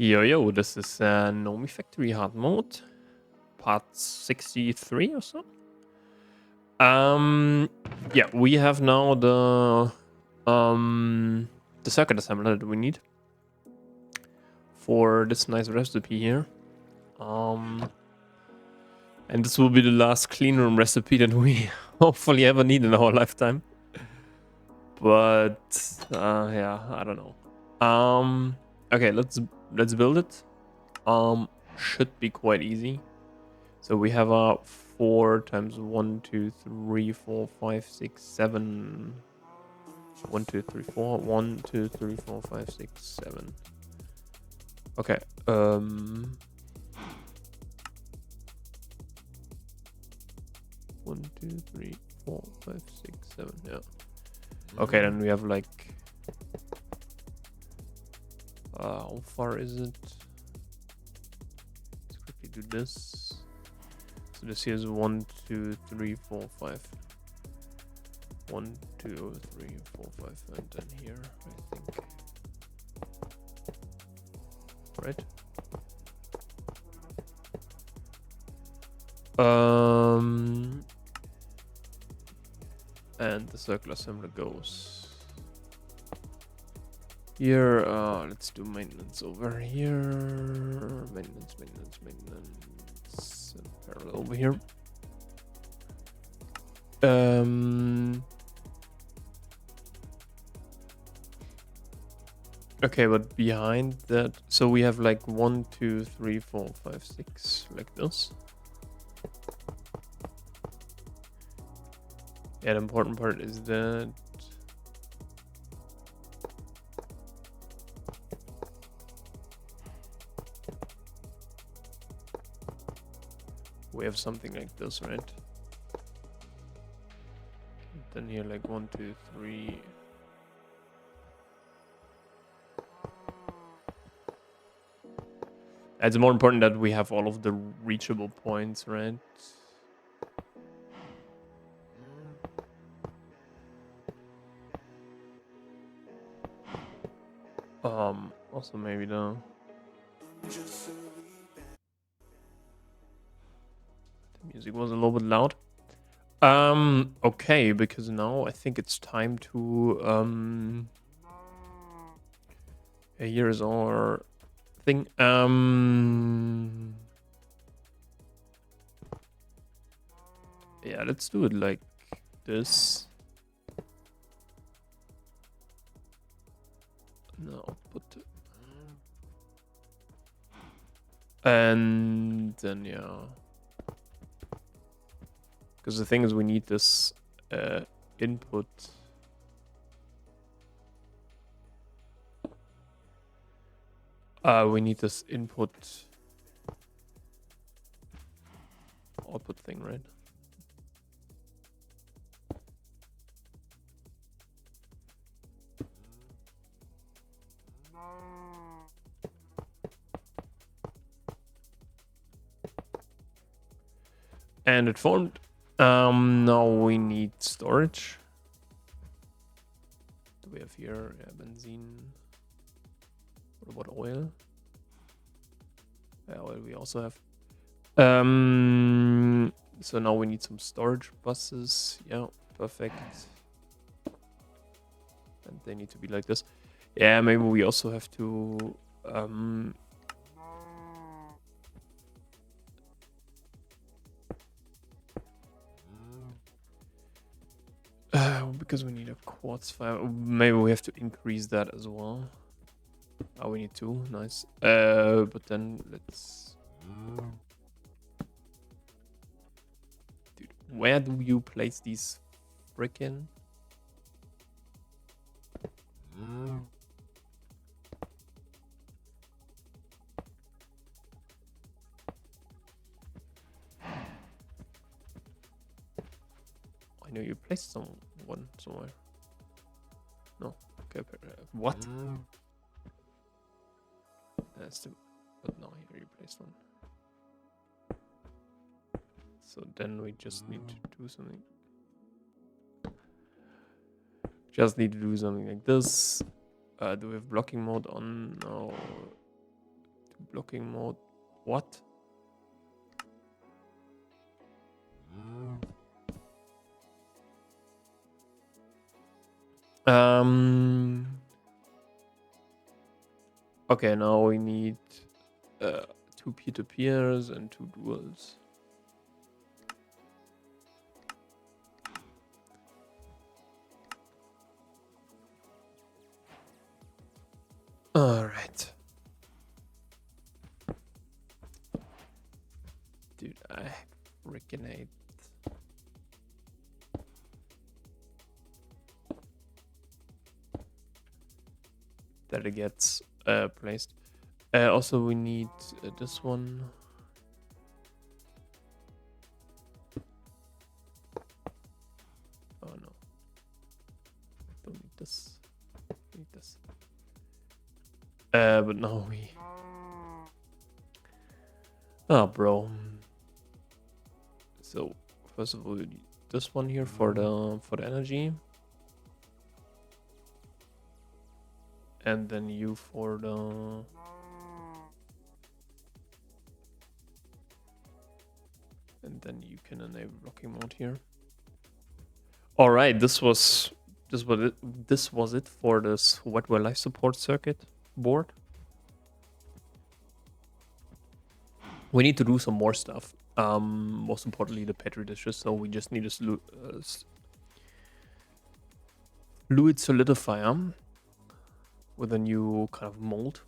Yo, this is Nomifactory hard mode, part 63 or so. Yeah, we have now the circuit assembler that we need for this nice recipe here. And this will be the last clean room recipe that we hopefully ever need in our lifetime. But yeah, I don't know. Okay, let's build it. Should be quite easy. So we have 4 times 1, 2, 3, 4, 5, 6, 7. 1, 2, 3, 4. 1, 2, 3, 4, 5, 6, 7. Okay. 1, 2, 3, 4, 5, 6, 7. Yeah. Okay, then we have like. How far is it? Let's quickly do this. So this here is 1, 2, 3, 4, 5. 1, 2, 3, 4, 5, and then here, I think. Right? And the circular assembler goes here. Let's do maintenance over here. Maintenance, and parallel over here. Okay, but behind that, so we have like 1, 2, 3, 4, 5, 6, like this. Yeah, the important part is that we have something like this, right? Then here, like 1, 2, 3. It's more important that we have all of the reachable points, right? Also maybe the music was a little bit loud. Okay, because now I think it's time to here's our thing. Yeah, let's do it like this. No, put it. And then yeah. Because the thing is, we need this input. We need this input output thing, right? And it formed. Now we need storage. What do we have here? Yeah, benzene. What about oil? Yeah, oil we also have. So now we need some storage buses. Yeah, perfect. And they need to be like this. Yeah, maybe we also have to because we need a quartz fiber. Maybe we have to increase that as well. Oh, we need 2. Nice. But then let's. Dude, where do you place these frickin'? I know you placed one somewhere. No. Okay. What? That's the. But no, here you placed one. So then we just need to do something. Just need to do something like this. Do we have blocking mode on? No. blocking mode. What? Okay, now we need 2 peer-to-peers and 2 duels. Alright. Dude, I freaking hate. That it gets placed. Also, we need this one. Oh no. Don't need this. Need this. But no, we. Oh, bro. So first of all, we need this one here for the energy, and then you for the. And then you can enable blocking mode here. All right, this was it for this wetware life support circuit board. We need to do some more stuff. Most importantly, the petri dishes. So we just need a fluid solidifier with a new kind of mold.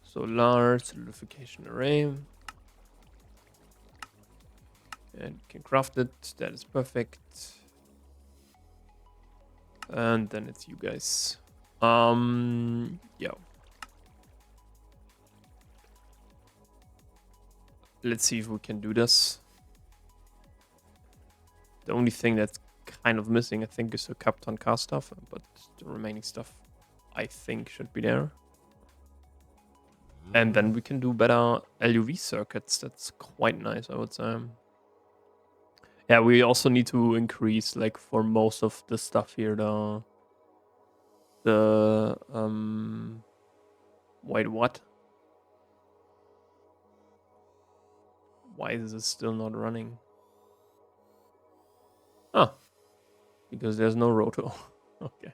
So large solidification array. And you can craft it. That is perfect. And then it's you guys. Yeah. Let's see if we can do this. The only thing that's kind of missing, I think, is the Captain car stuff, but the remaining stuff, I think, should be there. And then we can do better LUV circuits. That's quite nice, I would say. Yeah, we also need to increase, like, for most of the stuff here, wait, what? Why is this still not running? Oh, because there's no roto. Okay.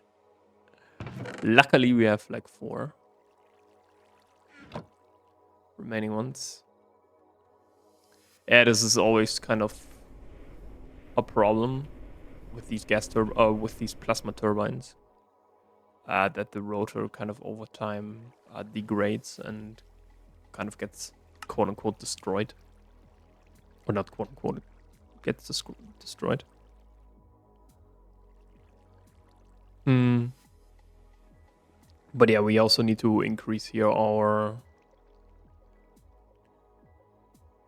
Luckily, we have like 4 remaining ones. Yeah, this is always kind of a problem with these with these plasma turbines. That the rotor kind of over time degrades and kind of gets quote unquote destroyed. Or not quote unquote, it gets destroyed. But yeah, we also need to increase here our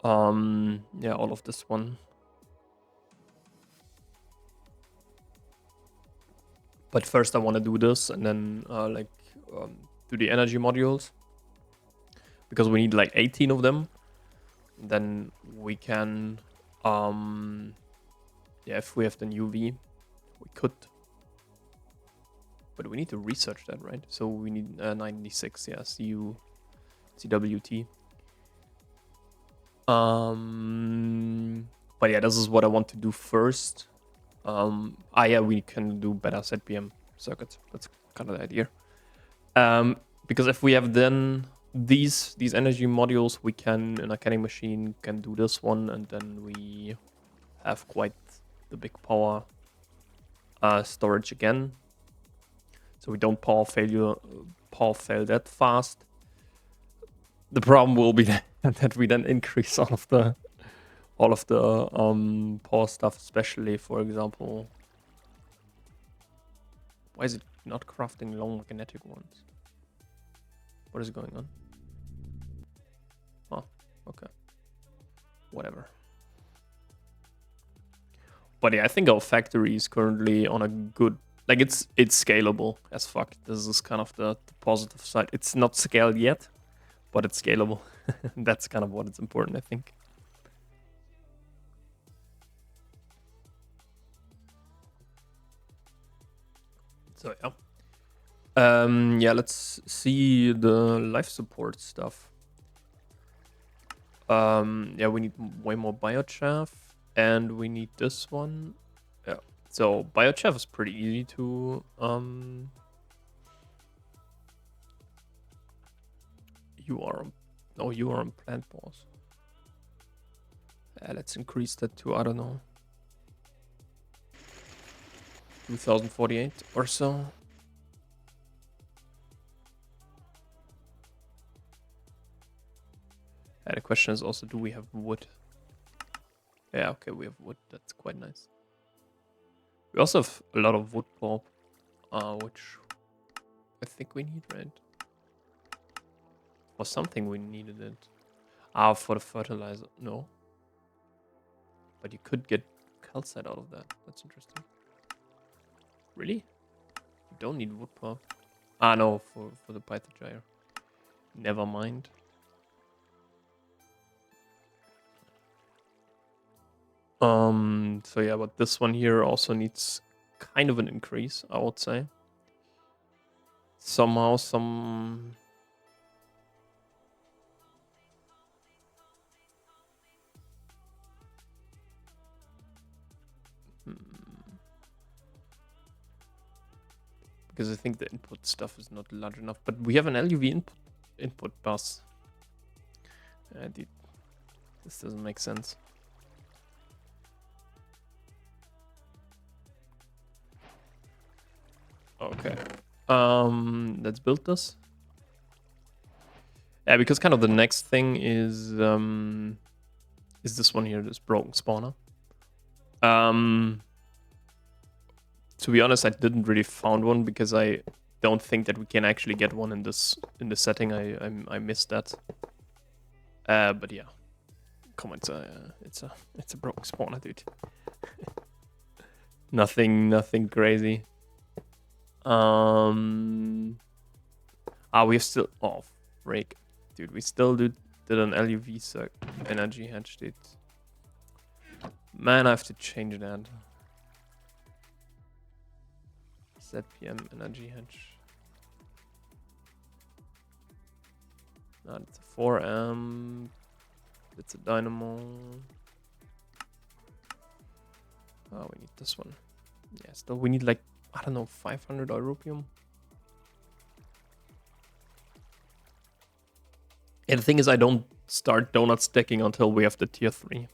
yeah, all of this one. But first I want to do this and then do the energy modules. Because we need like 18 of them. Then we can yeah, if we have the UV, we could. But we need to research that, right? So we need 96, yeah, CWT. But yeah, this is what I want to do first. Yeah, we can do better ZPM circuits. That's kind of the idea. Because if we have then these energy modules, we can, in a canning machine, can do this one, and then we have quite the big power storage again. So we don't power fail that fast. The problem will be that we then increase all of the power stuff, especially, for example. Why is it not crafting long magnetic ones? What is going on? Oh, okay. Whatever. But yeah, I think our factory is currently on a good, like, it's scalable as fuck. This is kind of the positive side. It's not scaled yet, but it's scalable. That's kind of what is important, I think. So yeah. Yeah, let's see the life support stuff. Yeah, we need way more biochaff, and we need this one. Yeah, so biochaff is pretty easy to You are on, oh, you are on plant pause. Let's increase that to, I don't know, 2048 or so. The question is also, do we have wood? Yeah, okay, we have wood. That's quite nice. We also have a lot of wood pulp, which I think we need, right? For something we needed it. For the fertilizer. No. But you could get calcite out of that. That's interesting. Really? You don't need wood pulp. No, for the python. Never mind. So yeah, but this one here also needs kind of an increase, I would say. Somehow, because I think the input stuff is not large enough. But we have an LUV input bus. Dude, this doesn't make sense. Okay. Let's build this. Yeah, because kind of the next thing is this one here, this broken spawner. To be honest, I didn't really found one because I don't think that we can actually get one in this setting. I missed that. But yeah, come on, it's a broken spawner, dude. nothing crazy. We have still, oh freak, dude, we still did an LUV energy hedge, dude. Man, I have to change that. ZPM energy hedge. No, it's a 4M. It's a dynamo. Oh, we need this one. Yeah, still we need like, I don't know, 500 europium. And the thing is, I don't start donut stacking until we have the tier 3.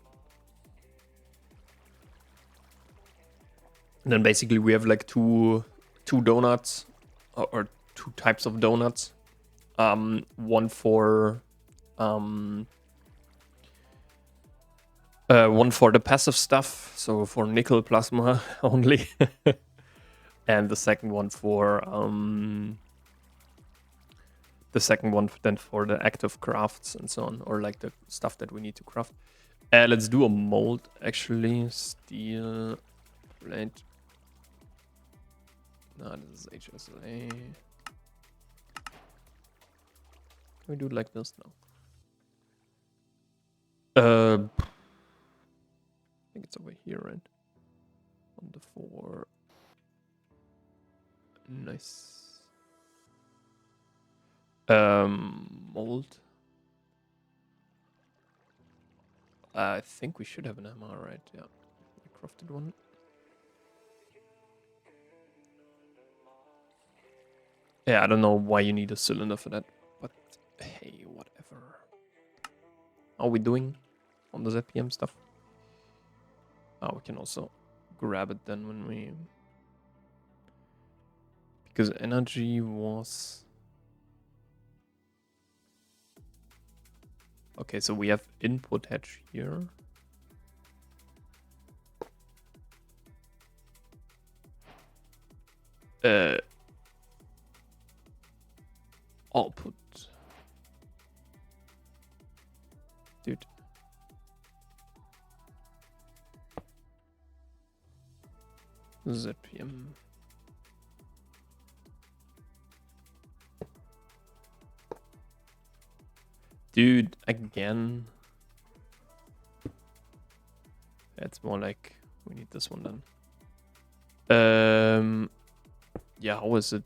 And then basically we have like two donuts, or two types of donuts. One for the passive stuff, so for nickel plasma only, and the second one for then for the active crafts and so on, or like the stuff that we need to craft. Let's do a mold actually. Steel plate. No, this is HSA. Can we do it like this now? I think it's over here, right? On the 4. Nice. Mold. I think we should have an MR, right? Yeah. We crafted one. Yeah, I don't know why you need a cylinder for that, but hey, whatever. How are we doing on the ZPM stuff? Oh, we can also grab it then when we... Because energy was... Okay, so we have input hedge here. Output. Dude. ZPM. Dude, again. It's more like we need this one then. Yeah, how is it?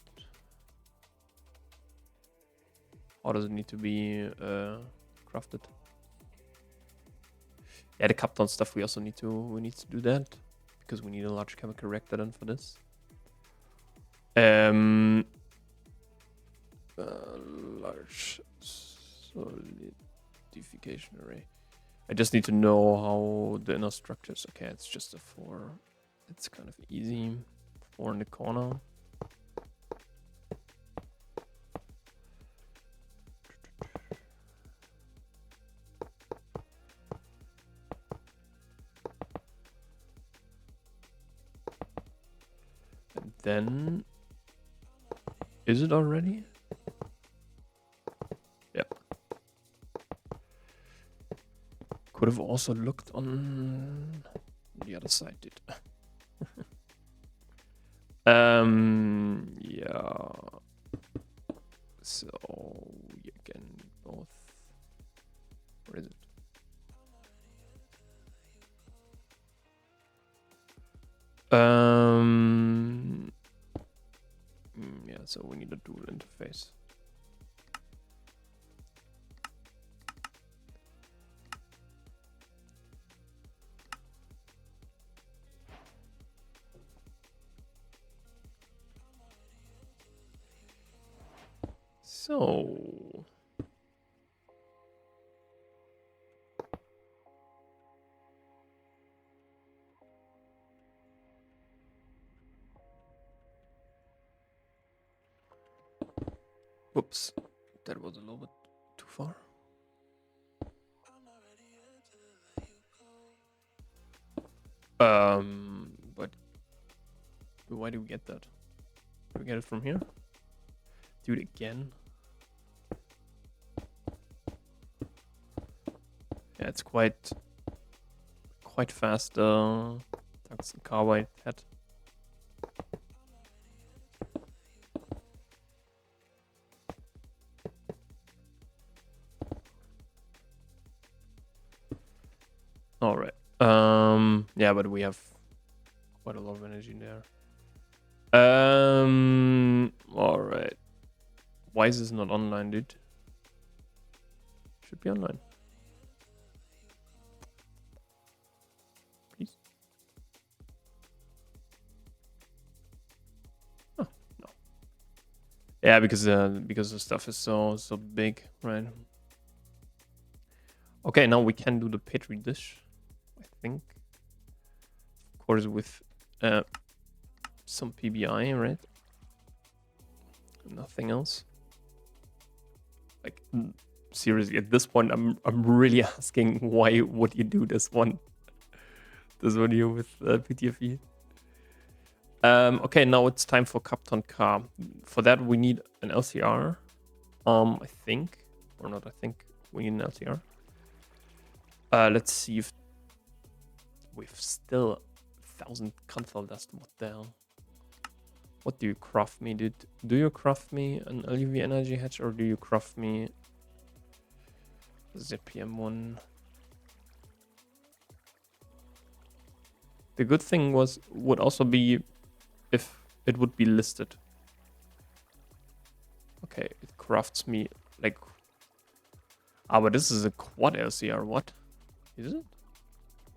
Or does it need to be crafted? Yeah, the Kapton stuff we also need to do that because we need a large chemical reactor then for this. Large solidification array. I just need to know how the inner structures. Okay, it's just a 4. It's kind of easy. 4 in the corner. And then, is it already? Yep. Could have also looked on the other side, dude. Yeah. So you can both. Where is it? Yeah, so we need a dual interface. So whoops, that was a little bit too far. But why do we get that? Do we get it from here? Do it again. Yeah, it's quite fast. Tungsten carbide head. All right. Yeah, but we have quite a lot of energy there. All right. Why is this not online, dude? Should be online. Please. Oh, no. Yeah, because the stuff is so big, right? Okay, now we can do the petri dish, I think. Of course, with some PBI, right? Nothing else. Like, seriously, at this point, I'm really asking why would you do this one here with PTFE. Okay, now it's time for Kapton car. For that, we need an LCR. I think, or not. I think we need an LCR. Let's see if we've still 1,000 Kanthal dust. What the hell? What do you craft me, dude? Do you craft me an LUV energy hatch or do you craft me ZPM1? The good thing would also be if it would be listed. Okay, it crafts me like... Ah, but this is a quad LCR, what? Is it?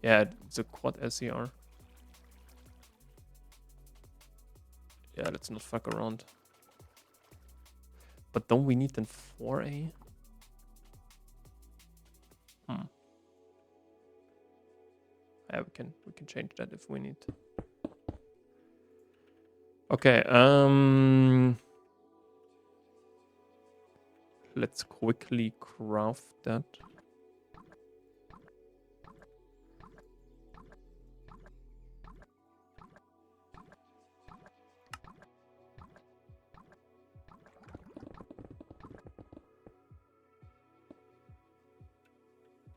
Yeah, it's a quad LCR. Yeah, let's not fuck around. But don't we need then 4A? Yeah, we can change that if we need. Okay, let's quickly craft that.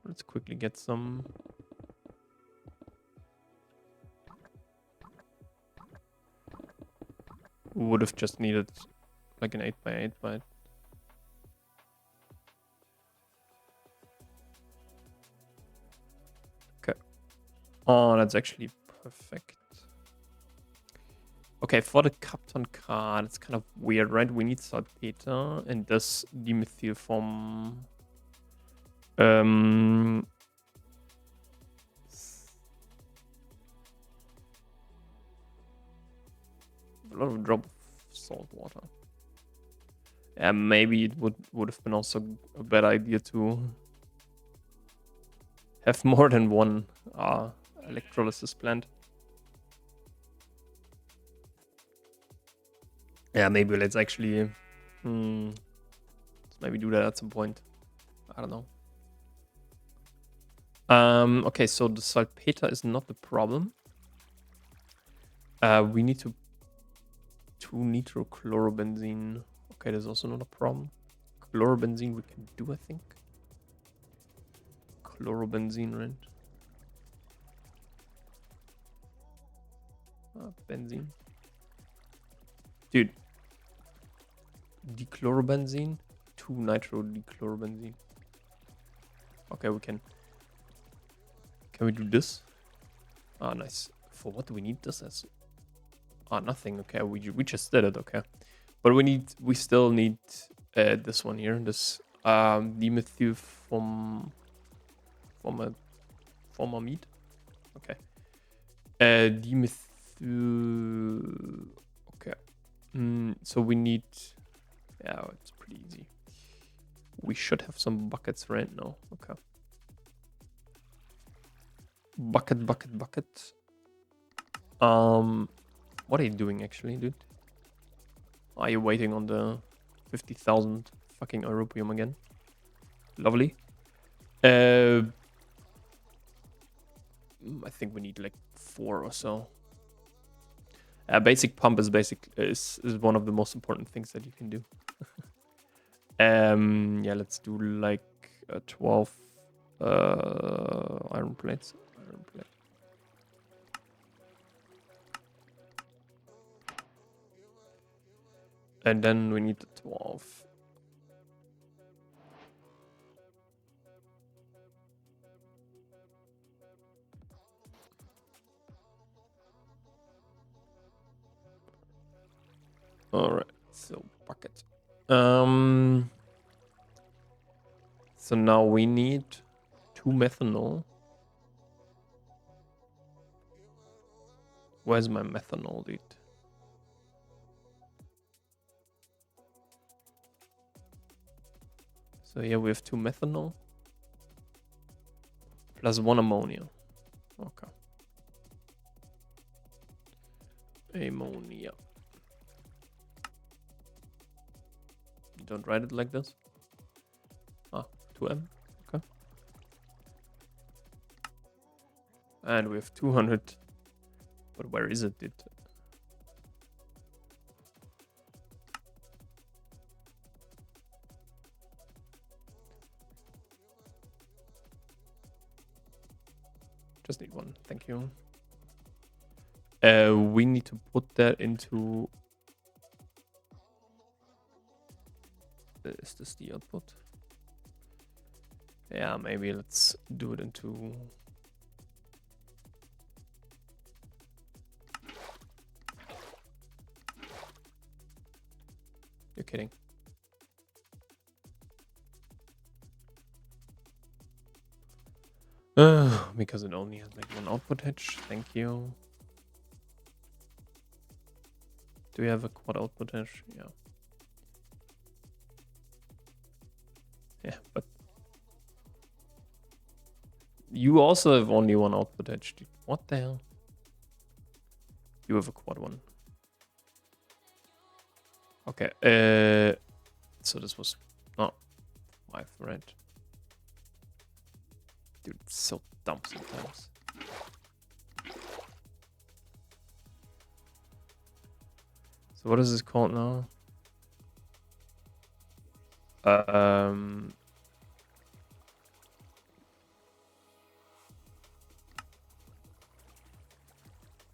Let's quickly get some. Would have just needed like an 8x8 byte. Okay. Oh, that's actually perfect. Okay, for the Kapton card, it's kind of weird, right? We need saltpeter and this dimethyl from a lot of drop of salt water. Yeah, maybe it would have been also a bad idea to have more than one electrolysis plant. Yeah, maybe let's actually let's maybe do that at some point. I don't know. Okay, so the saltpeter is not the problem. We need two nitrochlorobenzene. Okay, there's also not a problem. Chlorobenzene we can do, I think. Chlorobenzene, right? Benzene. Dude. Dichlorobenzene. 2 nitro-dichlorobenzene. Okay, we can. Can we do this? Ah, nice. For what do we need this as? Ah, nothing. Okay, we just did it. Okay, but we still need this one here. This dimethyl from formamide. Okay. Dimethyl. Okay. So we need. Yeah, it's pretty easy. We should have some buckets right now. Okay. Bucket. What are you doing actually, dude? Are you waiting on the 50,000 fucking europium again? Lovely. I think we need like 4 or so. Basic pump is one of the most important things that you can do. Yeah, let's do like 12 iron plates. And then we need the 12. All right, so bucket. So now we need 2 methanol. Where's my methanol, dude? So here we have 2 methanol plus 1 ammonia. Okay. Ammonia. You don't write it like this? Ah, 2M. Okay. And we have 200. But where is it, dude? Just need 1, thank you. We need to put that into... Is this the output? Yeah, maybe let's do it into... You're kidding. Because it only has like 1 output hedge. Thank you. Do we have a quad output hedge? Yeah. Yeah, but you also have only 1 output hedge. Dude. What the hell? You have a quad one. Okay. So this was not 5, right? Dude, it's so dumb sometimes. So what is this called now?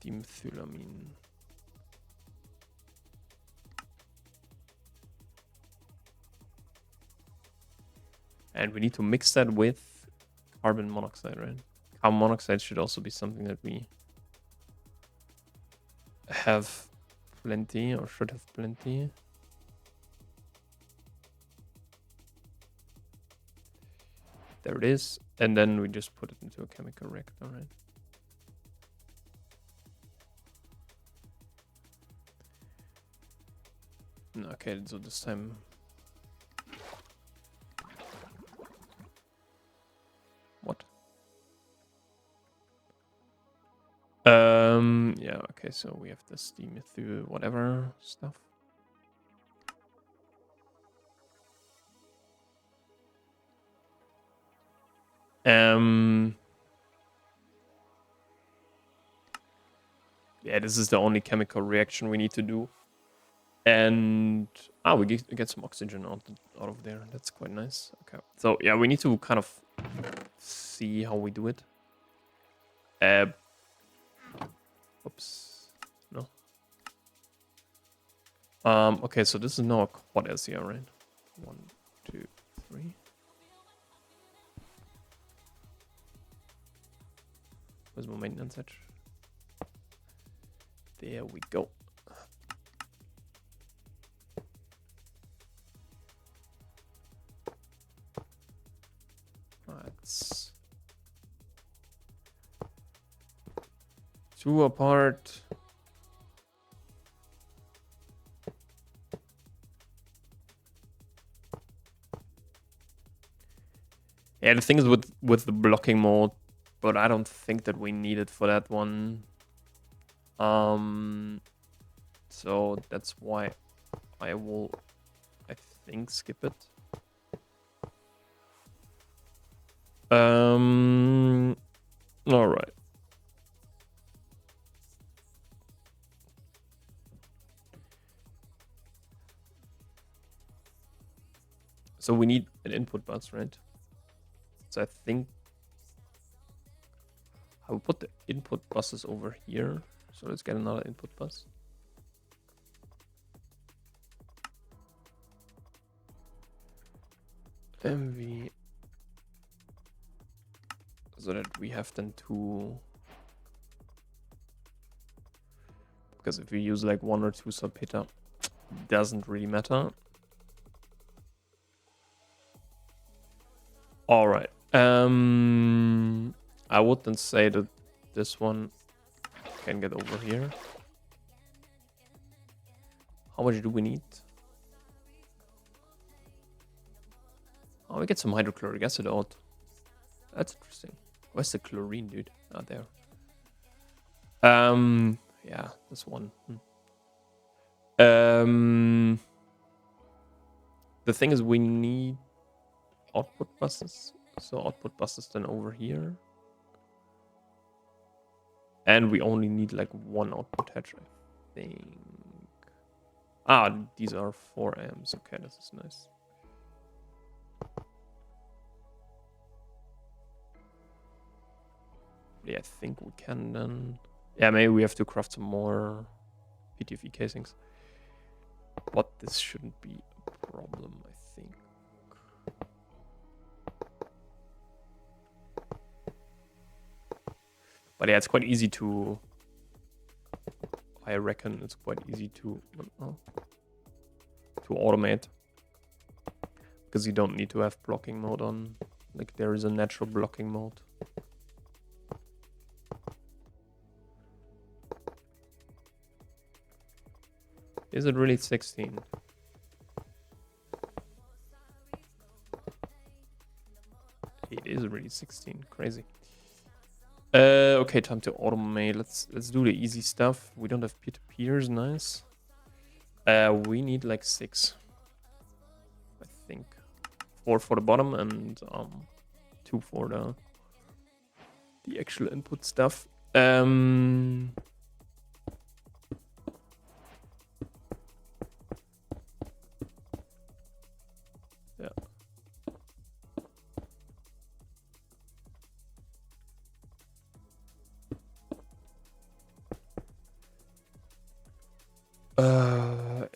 Dimethylamine. And we need to mix that with carbon monoxide, right? Carbon monoxide should also be something that we have plenty, or should have plenty. There it is. And then we just put it into a chemical reactor, right? Okay, so this time... What? Yeah, okay, so we have this dimethyl whatever stuff. Yeah, this is the only chemical reaction we need to do. And we get some oxygen out of there. That's quite nice. Okay. So yeah, we need to kind of see how we do it. Oops. No. Okay, so this is now a quad SCR, right? 1, 2, 3. Where's my maintenance edge? There we go. That's 2 apart. Yeah, the thing is with the blocking mode, but I don't think that we need it for that one. So that's why I will, I think, skip it. All right. So we need an input bus, right? So I think I will put the input buses over here. So let's get another input bus. MV. So that we have then 2. Because if we use like 1 or 2 salpeter, doesn't really matter. All right. I would then say that this one can get over here. How much do we need? Oh, we get some hydrochloric acid out. That's interesting. Where's the chlorine, dude? Ah, there. Yeah, this one. The thing is, we need output buses. So output buses then over here. And we only need like 1 output hatch, I think. These are 4 amps. Okay, this is nice. Yeah, I think we can then... Yeah, maybe we have to craft some more PTFE casings. But this shouldn't be a problem, I think. But yeah, it's quite easy to... I reckon it's quite easy to automate. Because you don't need to have blocking mode on. Like, there is a natural blocking mode. Is it really 16? It is really 16. Crazy. Okay, time to automate. Let's do the easy stuff. We don't have peer-to-peers. Nice. We need like 6. I think. 4 for the bottom and 2 for the actual input stuff. Yeah.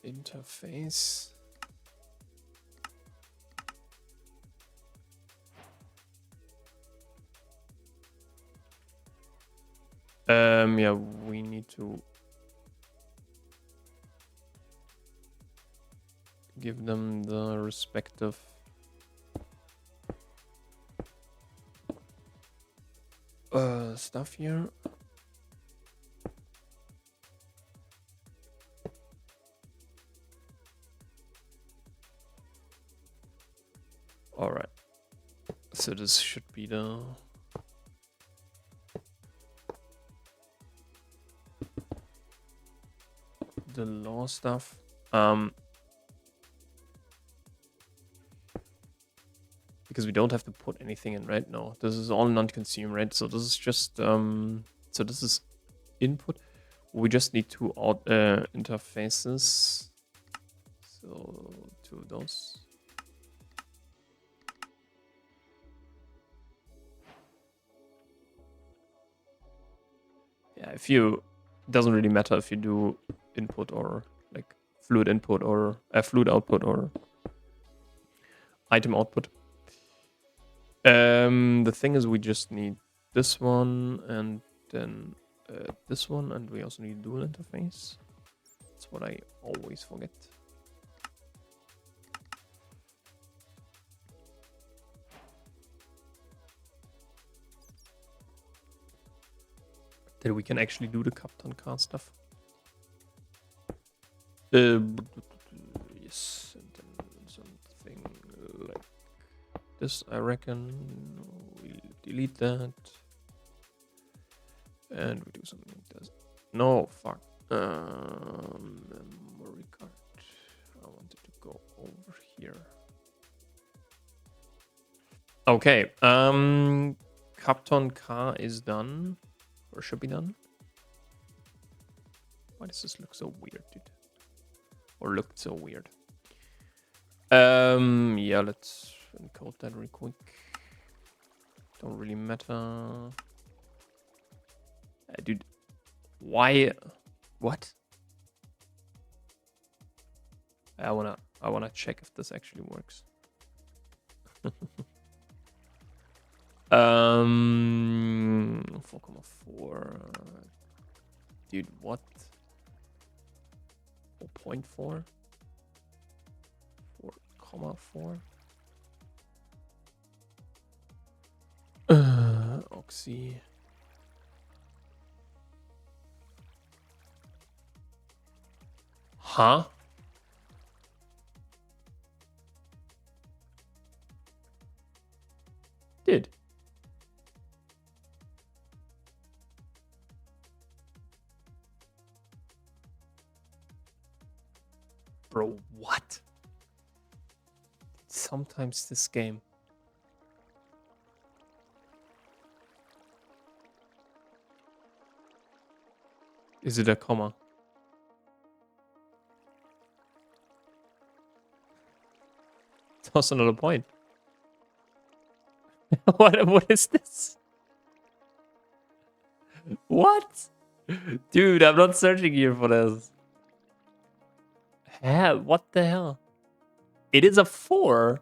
Interface. Yeah, we need to give them the respective stuff here. All right. So this should be the law stuff. Because we don't have to put anything in, right? No, this is all non-consume, right? So this is just so this is input. We just need two out interfaces. So two of those. Yeah, if you doesn't really matter if you do input or like fluid input or fluid output or item output. The thing is, we just need this one and then this one, and we also need dual interface. That's what I always forget. That we can actually do the Captain car stuff. Yes, and then something like this, I reckon. We'll delete that. And we do something like this. No, fuck. Memory card. I wanted to go over here. Okay. Captain car is done. Or should be done. Why does this look so weird, dude? Or looked so weird. Yeah, let's encode that real quick. Don't really matter. Dude, why? What? I wanna check if this actually works. 4,4. Dude, what? 4.4? 4,4? Oxy. Huh? Did. Bro, what? Sometimes this game. Is it a comma? That's another point. What is this? What? Dude, I'm not searching here for this. What the hell? It is a 4.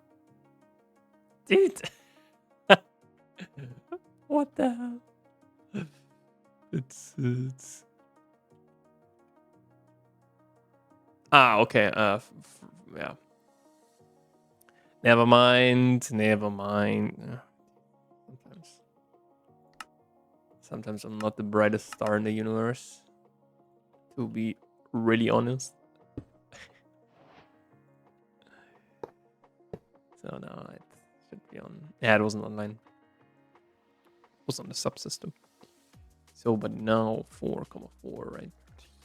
Dude. What the hell? It's okay. Yeah. Never mind. Never mind. Sometimes I'm not the brightest star in the universe. To be really honest. So now it should be on. Yeah, it wasn't online. It was on the subsystem. So, but now 4,4, right?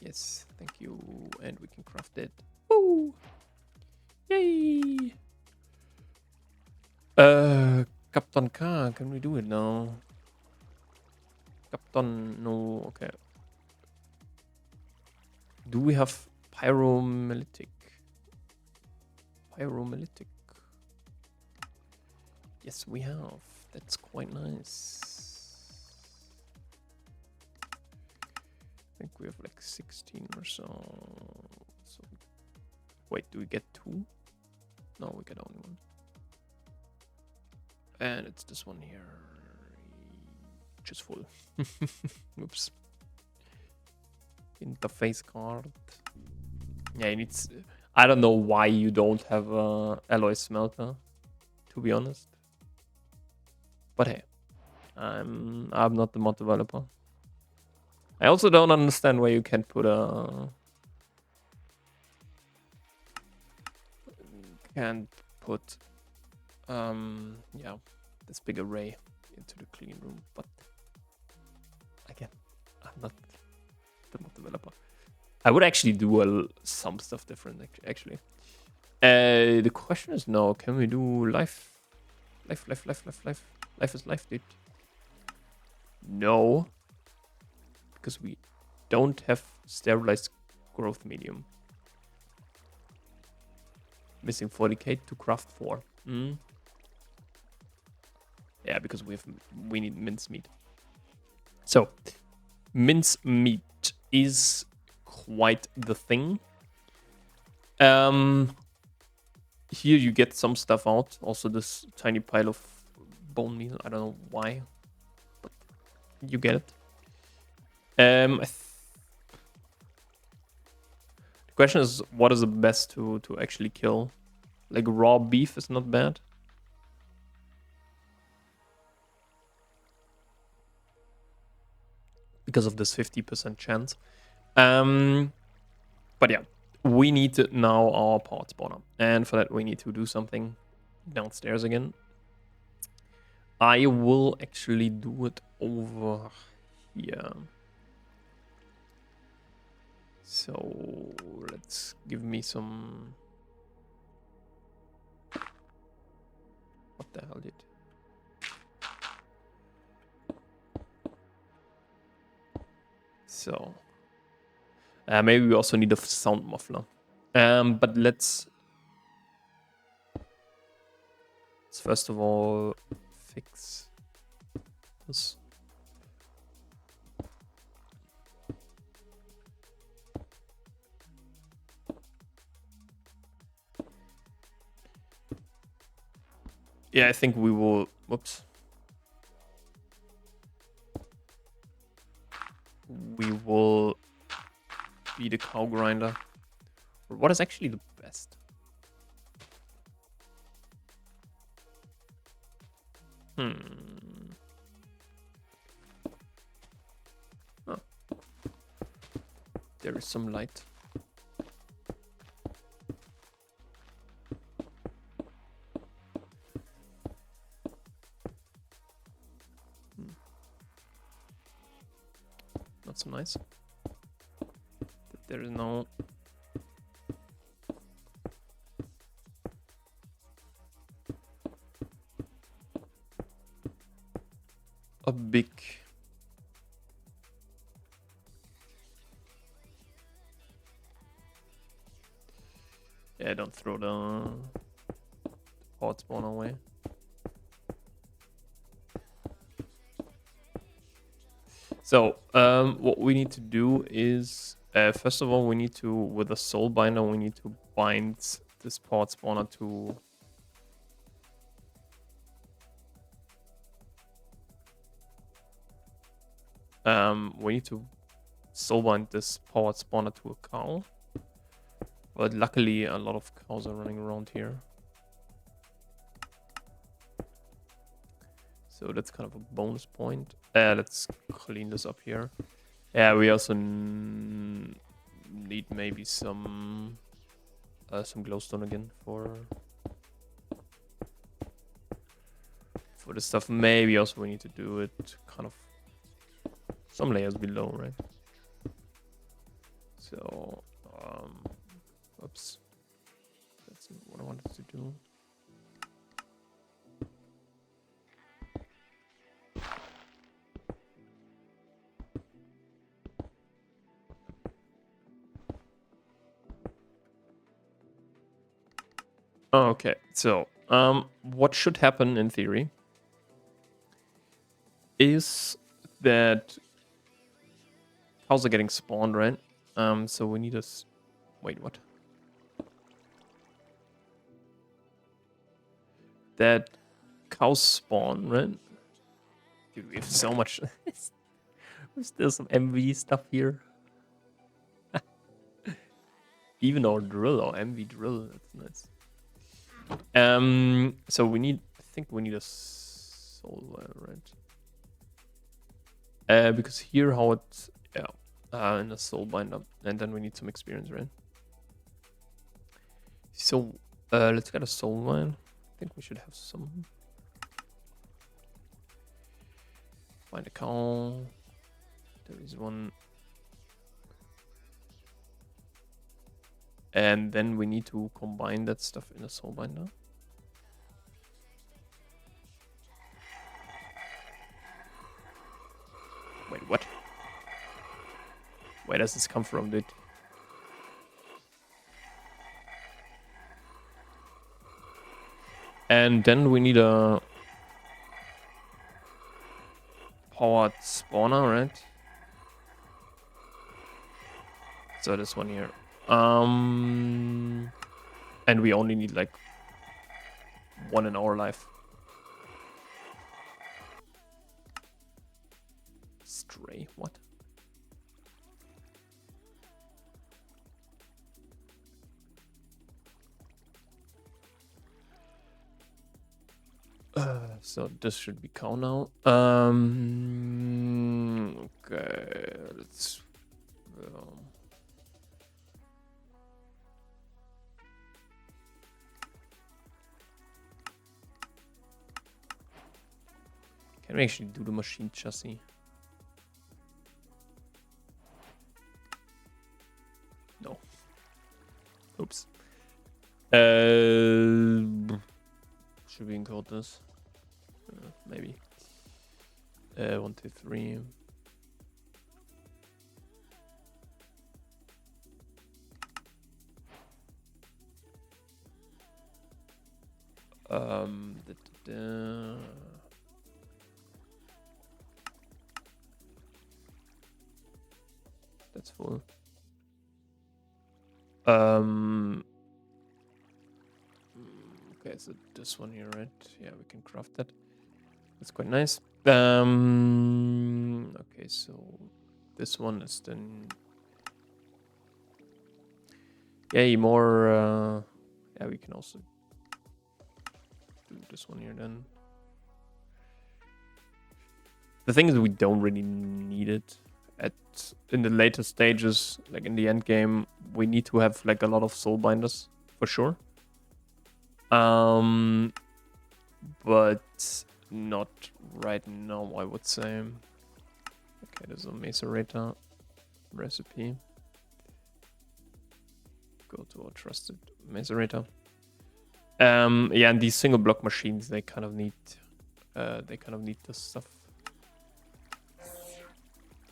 Yes, thank you. And we can craft it. Woo! Yay! Captain Car, can we do it now? Captain, no, okay. Do we have pyromelitic? Pyromelitic. Yes, we have. That's quite nice. I think we have like 16 or so. So, wait, do we get 2? No, we get only 1. And it's this one here, which is full. Oops. Interface card. Yeah, it needs. I don't know why you don't have a alloy smelter, to be honest. But hey, I'm not the mod developer. I also don't understand why you can't put a yeah, this big array into the clean room. But again, I'm not the mod developer. I would actually do some stuff different actually. The question is now, can we do life? Life is life, dude. No, because we don't have sterilized growth medium. Missing 40k to craft 4. Yeah, because we need mincemeat. So, mincemeat is quite the thing. Here you get some stuff out. Also this tiny pile of bone meal. I don't know why, but you get it. The question is, what is the best to actually kill? Like raw beef is not bad. Because of this 50% chance. But yeah, we need to now our powered spawner. And for that, we need to do something downstairs again. I will actually do it over here. So let's give me some... What the hell, dude? So maybe we also need a sound muffler. But let's first of all fix this. Yeah, I think we will. Whoops. We will be the cow grinder. What is actually the best? Oh. There is some light. Not so nice. There is no... a big... Yeah, don't throw the hot spawn away. So, what we need to do is, first of all, we need to, with a soul binder, we need to bind this pod spawner to... we need to soul bind this powered spawner to a cow. But luckily, a lot of cows are running around here. So that's kind of a bonus point. Let's clean this up here. Yeah, we also need maybe some glowstone again for the stuff. Maybe also we need to do it kind of some layers below, right? So, oops, that's not what I wanted to do. Okay, so what should happen in theory is that cows are getting spawned, right? So we need a... Wait, what? That cows spawn, right? Dude, we have so much... There's still some MV stuff here. even our drill, our MV drill. That's nice. So we need, I think we need a soul wire, right? Because here how it, yeah, in a soul binder, and then we need some experience, right? So let's get a soul wire. I think we should have some. Find a call. There is one. And then we need to combine that stuff in a soul binder. Wait, what? Where does this come from, dude? And then we need a powered spawner, right? So this one here. And we only need like one in our life. Stray, what? So this should be cow now. Okay, let's. Can we actually do the machine chassis? No. Oops. Should we encode this? Maybe. 1, 2, 3. That's full. Okay, so this one here, right? Yeah, we can craft that. That's quite nice. Okay, so this one is then more. Yeah, we can also do this one here then. The thing is, we don't really need it in the later stages, like in the end game. We need to have like a lot of soul binders for sure. But not right now, I would say. Okay, there's a macerator recipe. Go to our trusted macerator. Yeah, and these single block machines, they kind of need this stuff.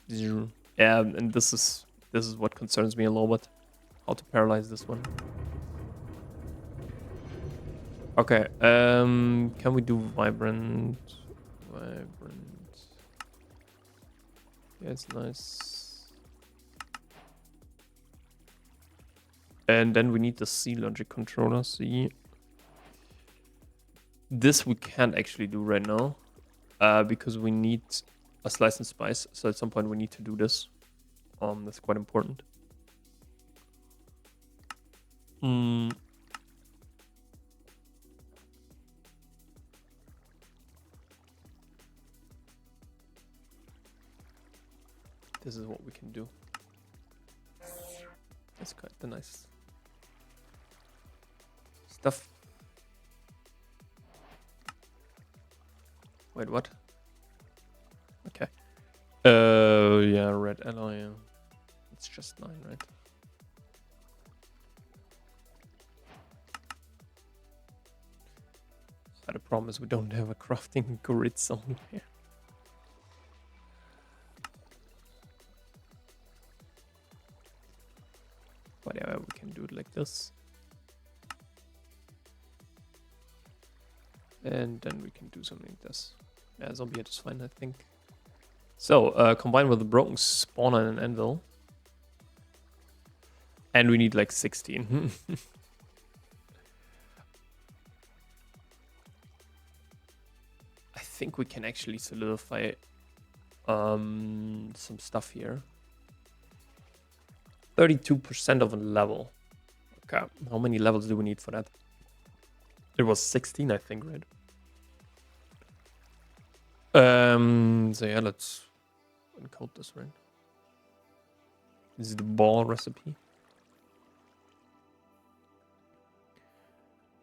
Yeah, and this is what concerns me a little bit. How to paralyze this one. Okay, can we do vibrant? Yeah, it's nice. And then we need the C logic controller. C. This we can't actually do right now, because we need a slice and spice. So at some point we need to do this. That's quite important. This is what we can do. That's quite the nice stuff. Wait, what? Okay. Yeah, red alloy. It's just 9, right? But the problem is we don't have a crafting grid somewhere. But yeah, we can do it like this. And then we can do something like this. Yeah, zombie head is fine, I think. So, combined with the broken spawner and an anvil. And we need like 16. I think we can actually solidify some stuff here. 32% of a level. Okay, how many levels do we need for that? It was 16, I think, right? So yeah, let's encode this, right? This is the ball recipe.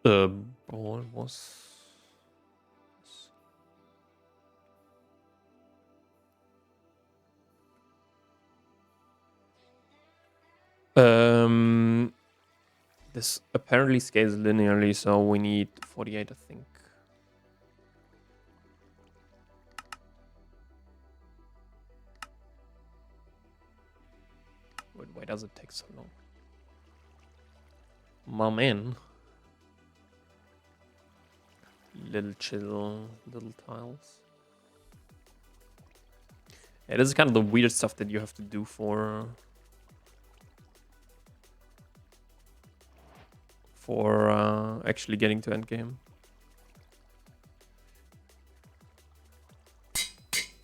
The ball was... This apparently scales linearly, so we need 48, I think. Wait, why does it take so long? My man. Little chill, little tiles. Yeah, this is kind of the weird stuff that you have to do for actually getting to endgame.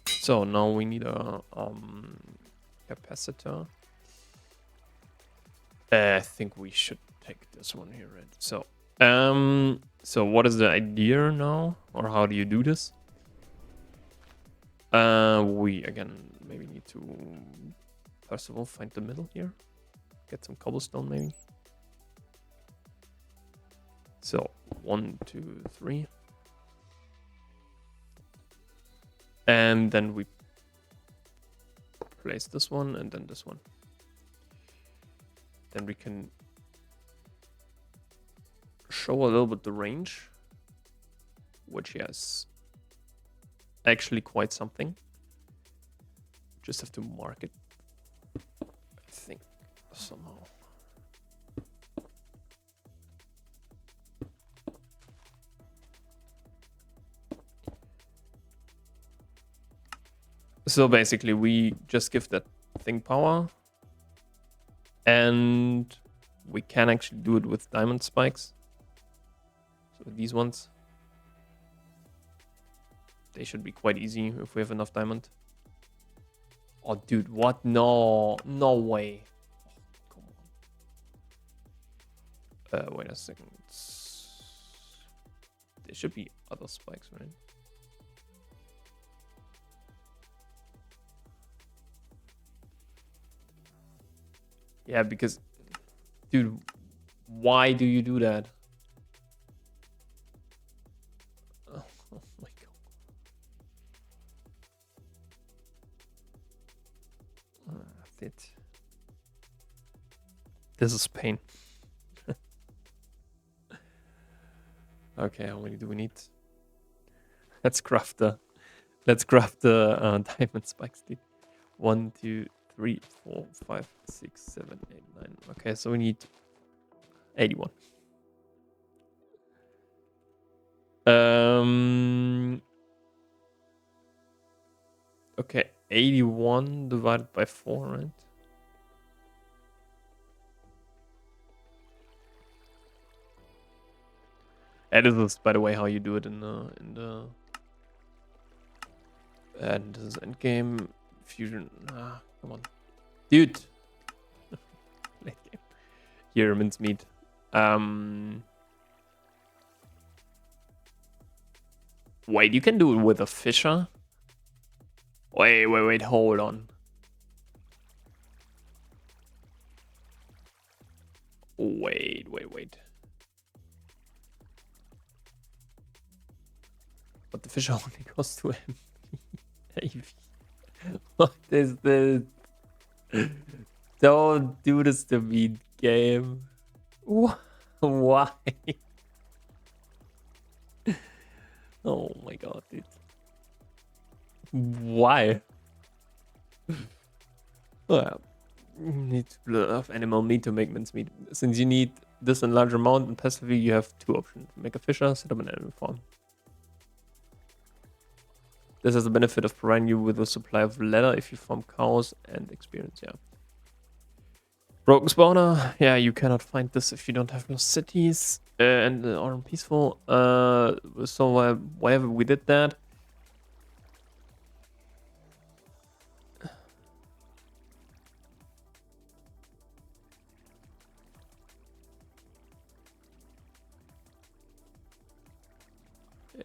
So now we need a capacitor. I think we should take this one here, right? So what is the idea now, or how do you do this? We again maybe need to first of all find the middle here, get some cobblestone maybe. So 1, 2, 3, and then we place this one and then this one. Then we can show a little bit the range, which has actually quite something. Just have to mark it, I think, somehow. So basically we just give that thing power, and we can actually do it with diamond spikes. So these ones, they should be quite easy if we have enough diamond. Oh, dude, what? No, no way. Oh, come on. Wait a second. There should be other spikes, right? Yeah, because, dude, why do you do that? Oh my god. That's it. This is pain. Okay, how many do we need? Let's craft the diamond spikes, dude. 1, 2, 3, 4, 5, 6, 7, 8, 9. Okay, so we need 81. Okay, 81 divided by 4, right? And this is, by the way, how you do it in the and this is endgame fusion. Come on, dude. Late game. Here, mincemeat. Wait, you can do it with a fisher? Wait, hold on. Wait. But the fisher only goes to him. What is this? Don't do this to me, game. Why? Oh my god, dude. Why? Well, you need a lot of animal meat to make mincemeat. Since you need this in large amount, and passively you have 2 options. Make a fisher, set up an animal farm. This has the benefit of providing you with a supply of leather if you farm cows and experience, yeah. Broken spawner, yeah, you cannot find this if you don't have no cities and are peaceful. So wherever we did that,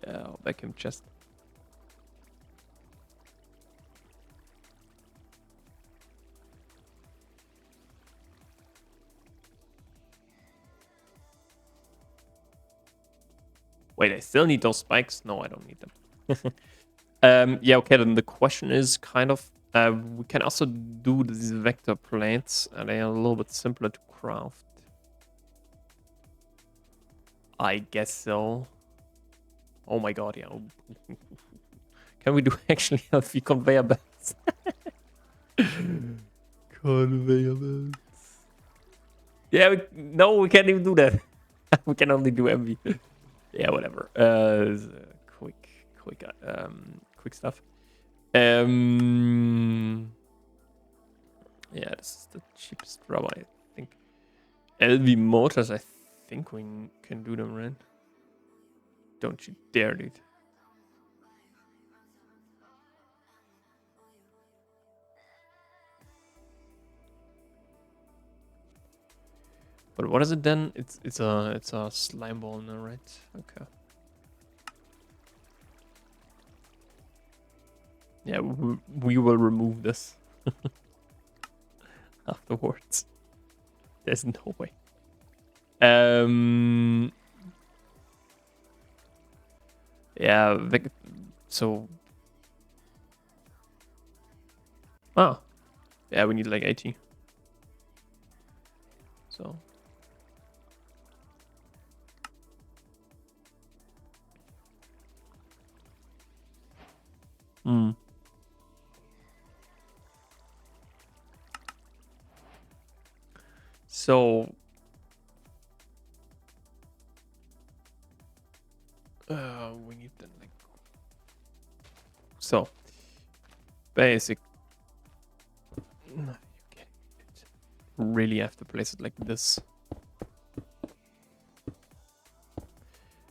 Yeah, vacuum chest. Wait, I still need those spikes? No, I don't need them. Yeah, okay, then the question is kind of, we can also do these vector plates, and they are a little bit simpler to craft. I guess so. Oh my god, yeah. Can we do actually healthy conveyor belts? Conveyor belts. Yeah, no, we can't even do that. We can only do MV. Yeah, whatever. Quick stuff. Yeah, this is the cheapest rubber, I think. LV motors, I think we can do them, right? Don't you dare, dude. But what is it then? It's a slime ball now, right? Okay. Yeah, we will remove this afterwards. There's no way. Yeah, so. Oh. Yeah, we need like 80. So. Hmm. So. We need them like. So. Basic. No, you can't. Really have to place it like this.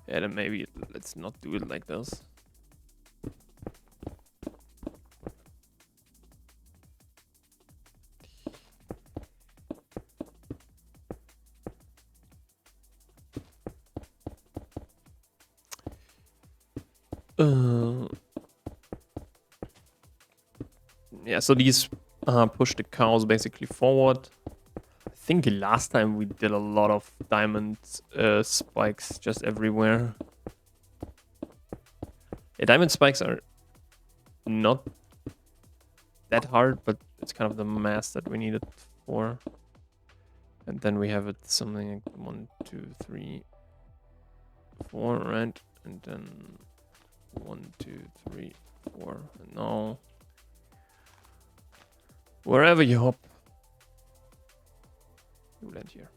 Yeah, then maybe let's not do it like this. Yeah, so these push the cows basically forward. I think last time we did a lot of diamond spikes just everywhere. Yeah, diamond spikes are not that hard, but it's kind of the mass that we need it for. And then we have it something like 1, 2, 3, 4, right? And then 1, 2, 3, 4. And now wherever you hop, you land here.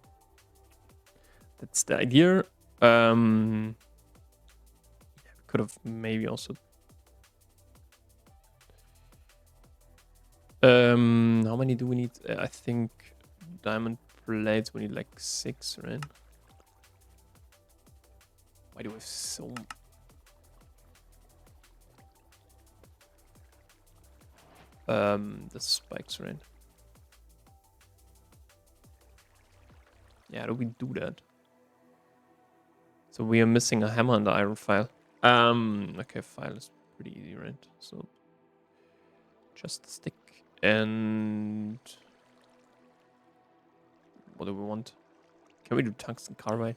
That's the idea. Could have maybe also. How many do we need? I think diamond plates. We need like 6, right? Why do we have so? The spikes, right? Yeah, how do we do that? So we are missing a hammer and the iron file. Okay, file is pretty easy, right? So just a stick and what do we want? Can we do tungsten carbide?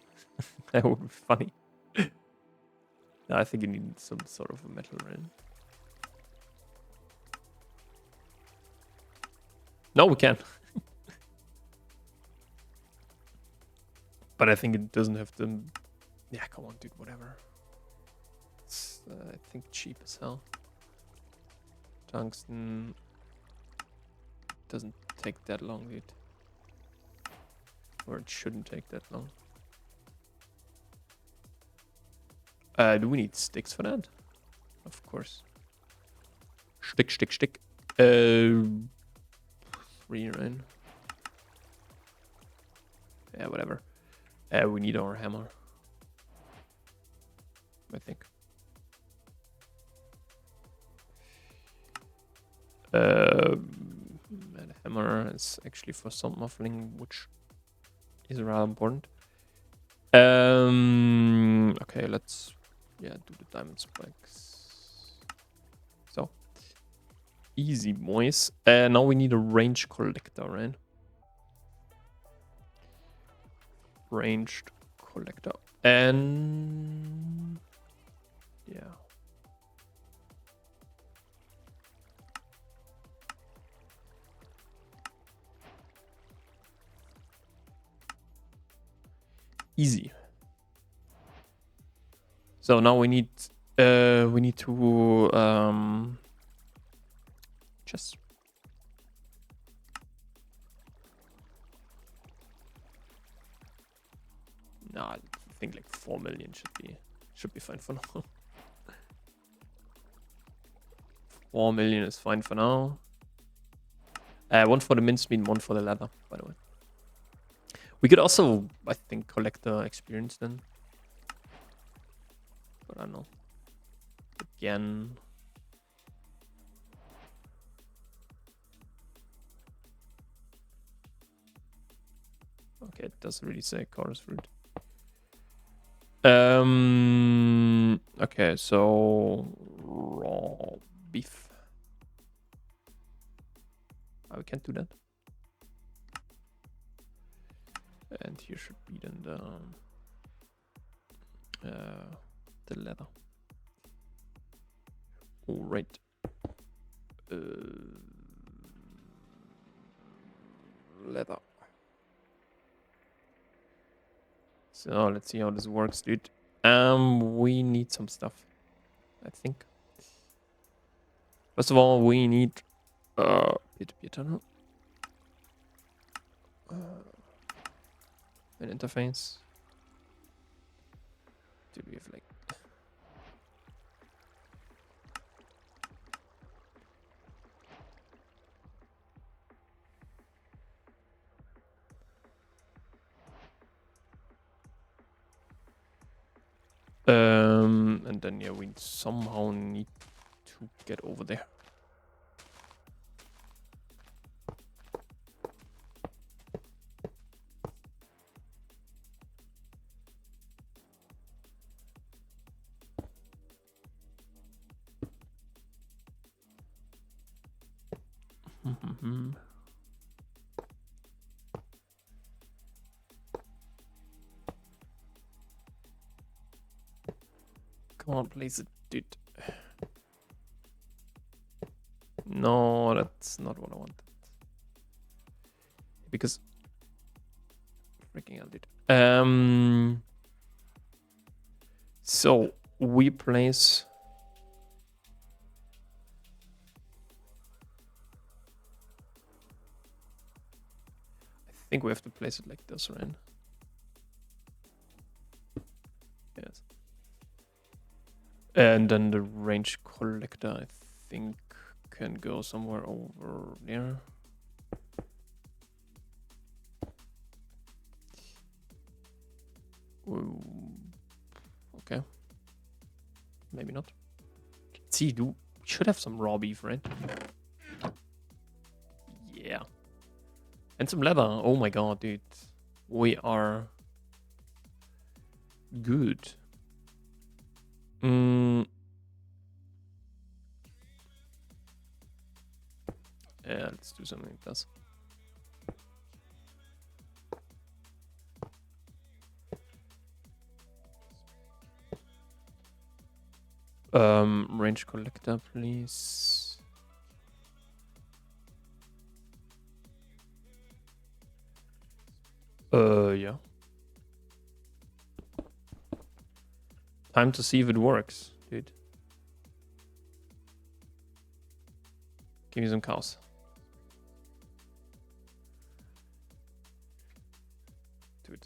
That would be funny. No, I think you need some sort of a metal, right? No, we can. But I think it doesn't have to. Yeah, come on, dude, whatever. It's, I think, cheap as hell. Tungsten doesn't take that long, dude. Or it shouldn't take that long. Do we need sticks for that? Of course. Stick. 3, right? Yeah, whatever. We need our hammer. I think. And hammer is actually for some muffling, which is rather important. Okay, let's Yeah, do the diamond spikes. So easy, boys. Now we need a range collector, right? Ranged collector. And yeah. Easy. So now we need to just nah, I think like 4 million should be fine for now. 4 million is fine for now. One for the mincemeat, one for the leather, by the way. We could also, I think, collect the experience then. But I don't know. Again. Okay, it doesn't really say chorus fruit. Okay, so raw beef. Oh, we can't do that. And here should be then the leather. All right. Leather. So let's see how this works, dude. We need some stuff, I think. First of all, we need peer-to-peer tunnel. An interface. Do we have like and then yeah, we somehow need to get over there. Come on, place it, dude. No, that's not what I wanted. Because freaking hell, dude. So we place. I think we have to place it like this, right? Yes. And then the range collector, I think, can go somewhere over there. Ooh. Okay. Maybe not. See, we should have some raw beef, right? Yeah. And some leather. Oh my god, dude. We are good. Yeah, let's do something like this. Range collector, please. Yeah. Time to see if it works, dude. Give me some cows. Dude.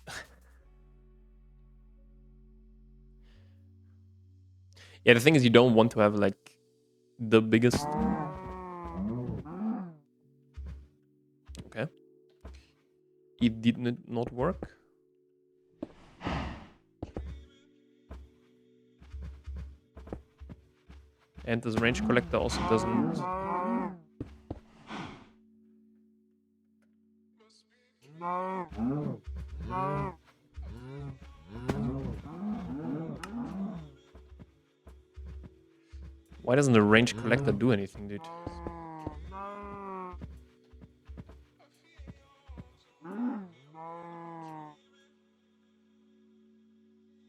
Yeah, the thing is you don't want to have like the biggest. Okay. It did not work. And this range collector also doesn't. Why doesn't the range collector do anything, dude?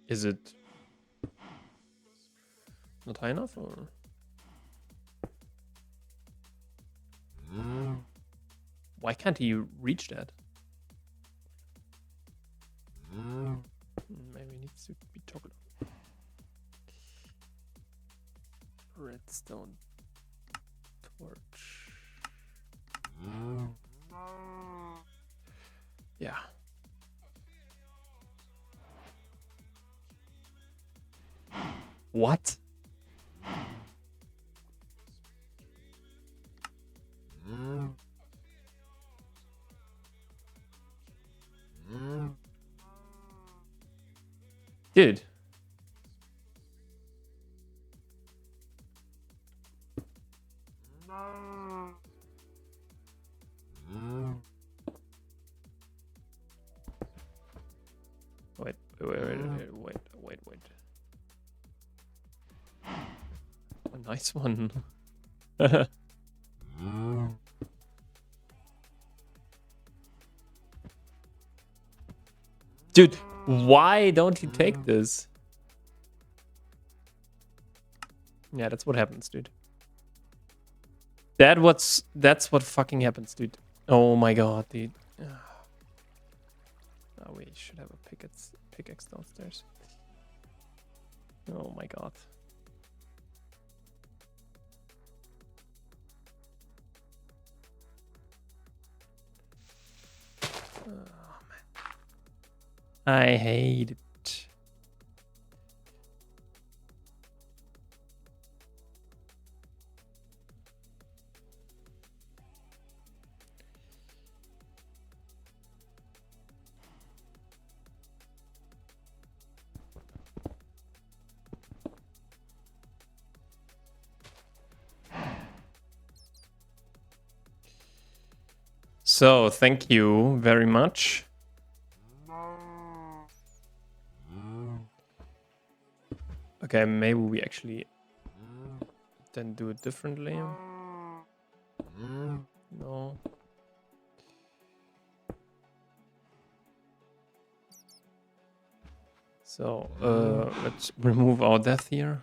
Is it not high enough, or? Why can't he reach that? Maybe it needs to be toggled. Redstone torch. Yeah. What? Dude. Wait. A nice one. Dude, why don't you take this? Yeah, that's what happens, dude. That's what fucking happens, dude. Oh my god, dude. Oh, we should have a pickaxe downstairs. Oh my god. Oh, man. I hate it. So, thank you very much. Okay, maybe we actually then do it differently. No. So, let's remove our death here.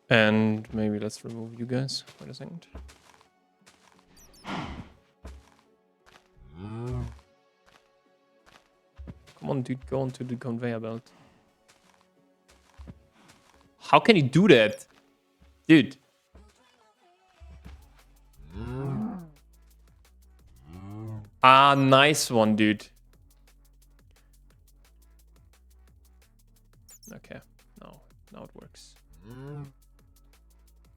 And maybe let's remove you guys. Wait a second. Come on, dude, go onto the conveyor belt. How can you do that? Dude. Ah, nice one, dude. Okay, now it works.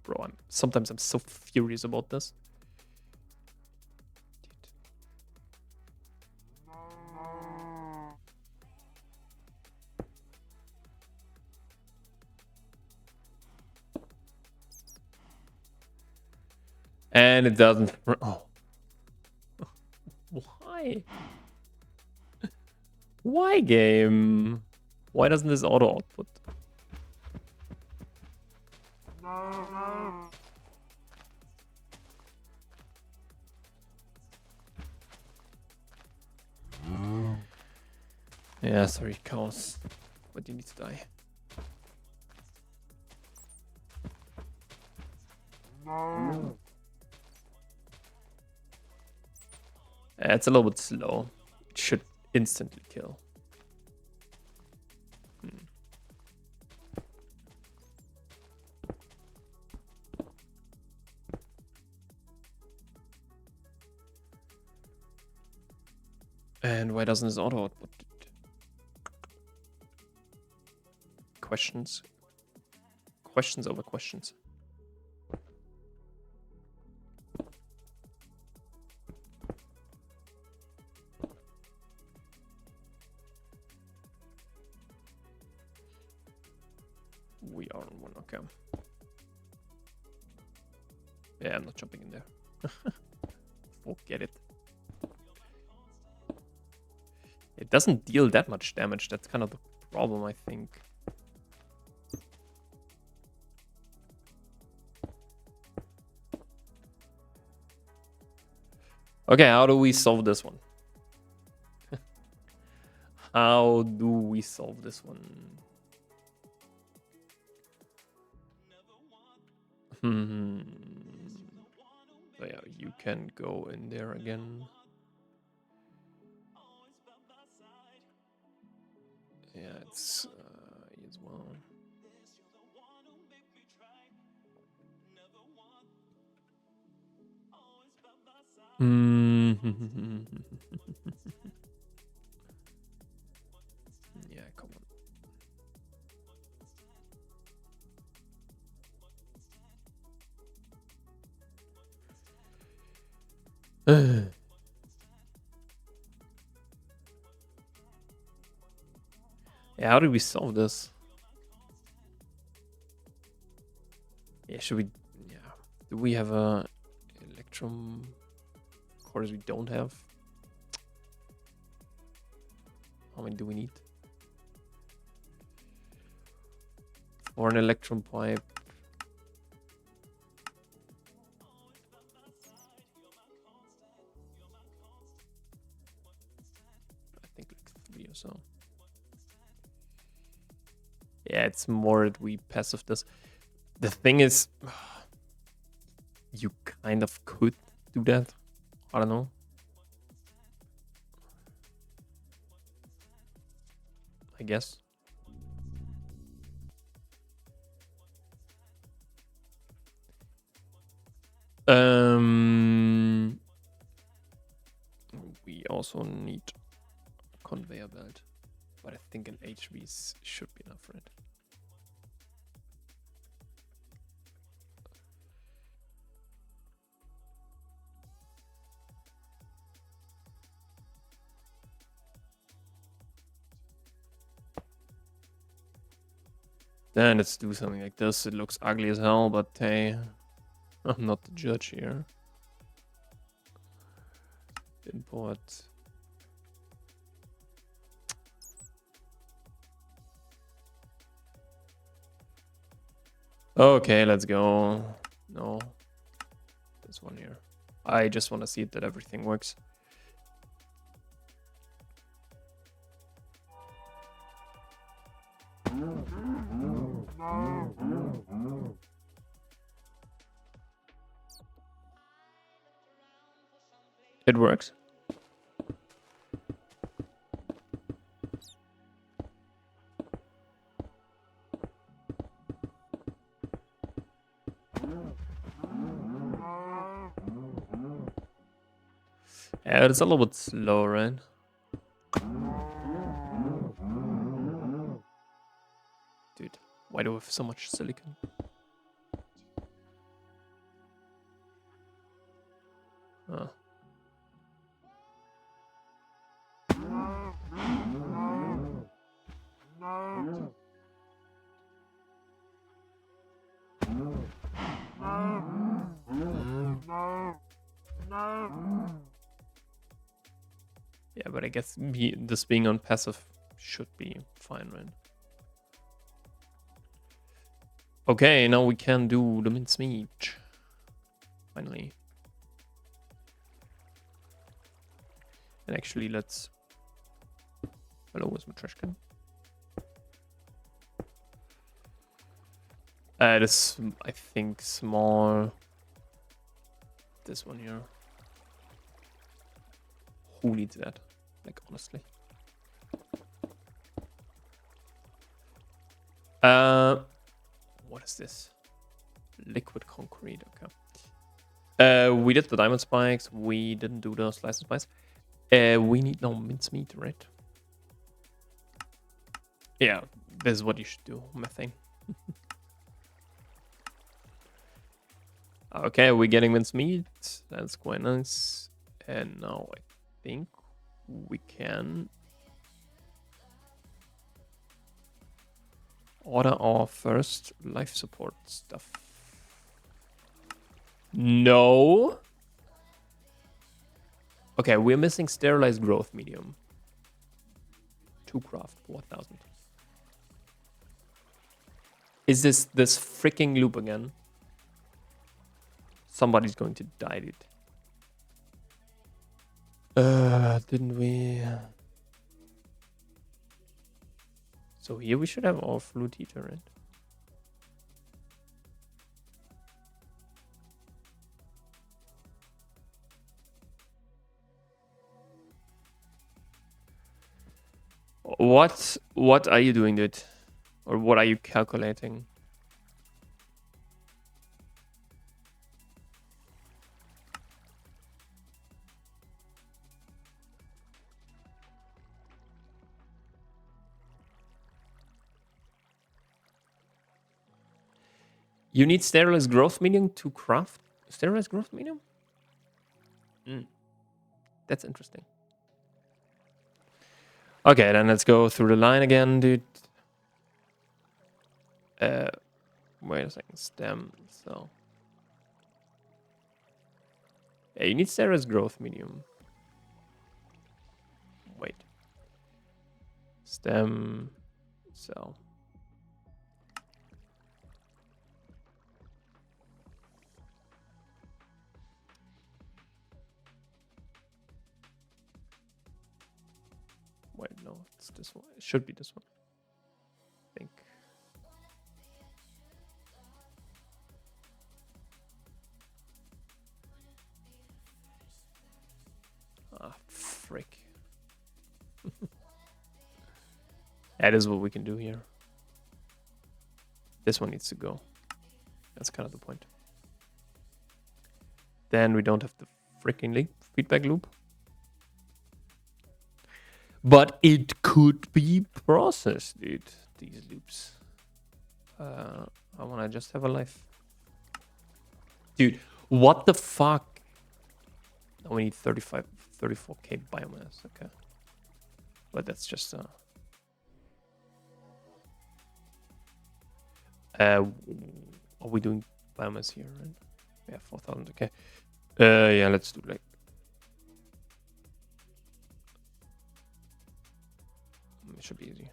Bro, sometimes I'm so furious about this. Dude. And it doesn't. Oh. Why? Why, game? Why doesn't this auto output? Yeah, sorry, cows. But you need to die. It's a little bit slow. It should instantly kill. And why doesn't this auto output? Questions. Questions over questions. We are on one, okay. Yeah, I'm not jumping in there. Forget it. It doesn't deal that much damage. That's kind of the problem, I think. Okay, how do we solve this one? How do we solve this one? So yeah, you can go in there again. Yeah, it's as well. Yeah, come on. Yeah, how do we solve this? Yeah, should we? Yeah, do we have a electrum? Of course, we don't have. How many do we need? Or an electrum pipe. I think like 3 or so. Yeah, it's more that we passive this. The thing is, you kind of could do that. I don't know. I guess. We also need a conveyor belt, but I think an HV should be enough for it. Then let's do something like this. It looks ugly as hell, but hey, I'm not the judge here. Import. Okay, let's go. No, this one here. I just want to see that everything works. It works. Yeah, it's a little bit slow, right? Dude, why do we have so much silicon? Oh. Yeah, but I guess this being on passive should be fine, right? Okay, now we can do the mincemeat. Finally. And actually, let's... Hello, where's my trash can? This, I think, small... This one here. Who needs that? Like, honestly. What is this? Liquid concrete, okay. We did the diamond spikes. We didn't do the slice and spice. We need no mincemeat, right? Yeah, this is what you should do, methane. Okay, we're getting mincemeat. That's quite nice. And now I think we can order our first life support stuff. No. Okay, we're missing sterilized growth medium. 2 craft, 4,000. Is this freaking loop again? Somebody's going to die, dude. Didn't we? So here we should have our flute heater, right? What are you doing, dude? Or what are you calculating? You need sterilized growth medium to craft sterilized growth medium? That's interesting. Okay, then let's go through the line again, dude. Wait a second. Stem, so. Yeah, you need sterilized growth medium. Wait. Stem, cell. Wait, no, it's this one. It should be this one. I think. Ah, frick. That is what we can do here. This one needs to go. That's kind of the point. Then we don't have the freaking feedback loop. But it could be processed, dude. These loops. I want to just have a life. Dude, what the fuck? Oh, we need 34k biomass. Okay. But that's just... are we doing biomass here, right? Yeah, 4,000, okay. Yeah, let's do like... It should be easy.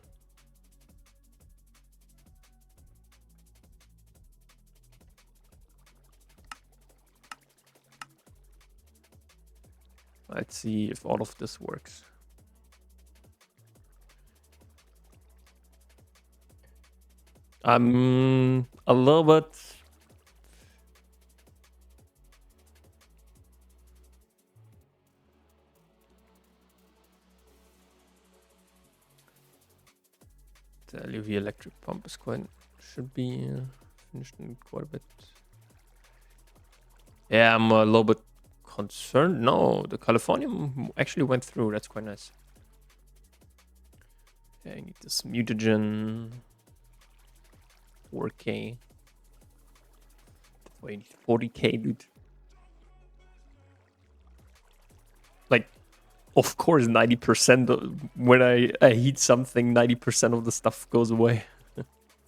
Let's see if all of this works. I'm a little bit... The LUV electric pump is quite... should be finished in quite a bit. Yeah, I'm a little bit concerned. No, the Californium actually went through. That's quite nice. Yeah, I need this mutagen. 4k. Wait, 40k, dude. Like, of course, 90% when I heat something, 90% of the stuff goes away. Of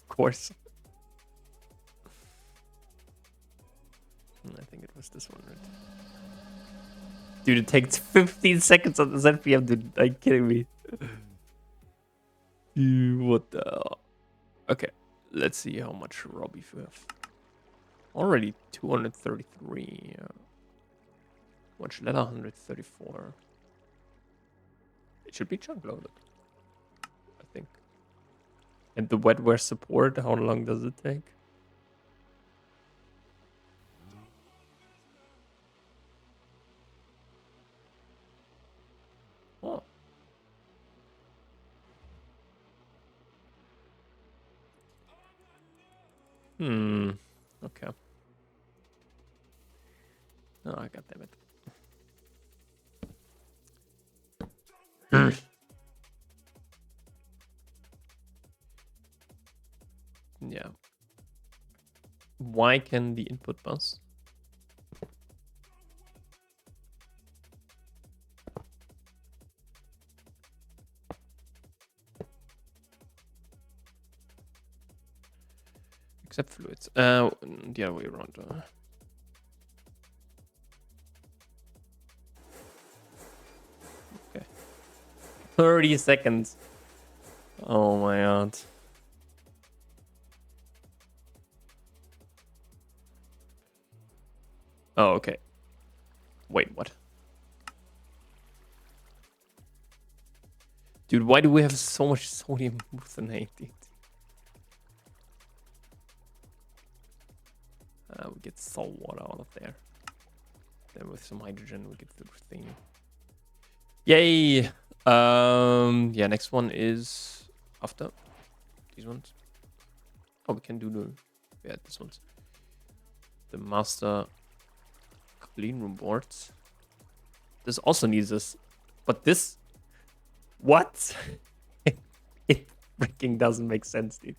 course. I think it was this one, right? Dude, it takes 15 seconds on the ZPM, dude. Are you kidding me? Dude, what the... Okay, let's see how much Robbie we have. Already 233. Much letter 134. It should be chunk loaded, I think. And the wetware support, how long does it take? Oh. Okay. Oh, God damn it. Yeah. Why can the input bus? Except fluids. The other way around. 30 seconds. Oh my god. Oh, okay. Wait, what? Dude, why do we have so much sodium glutamate, dude? We get salt water out of there. Then with some hydrogen, we get the thing. Yay! Yeah, next one is after these ones. Oh, we can do the, yeah, this one's the master clean room boards. This also needs this, but this, what? It freaking doesn't make sense, dude.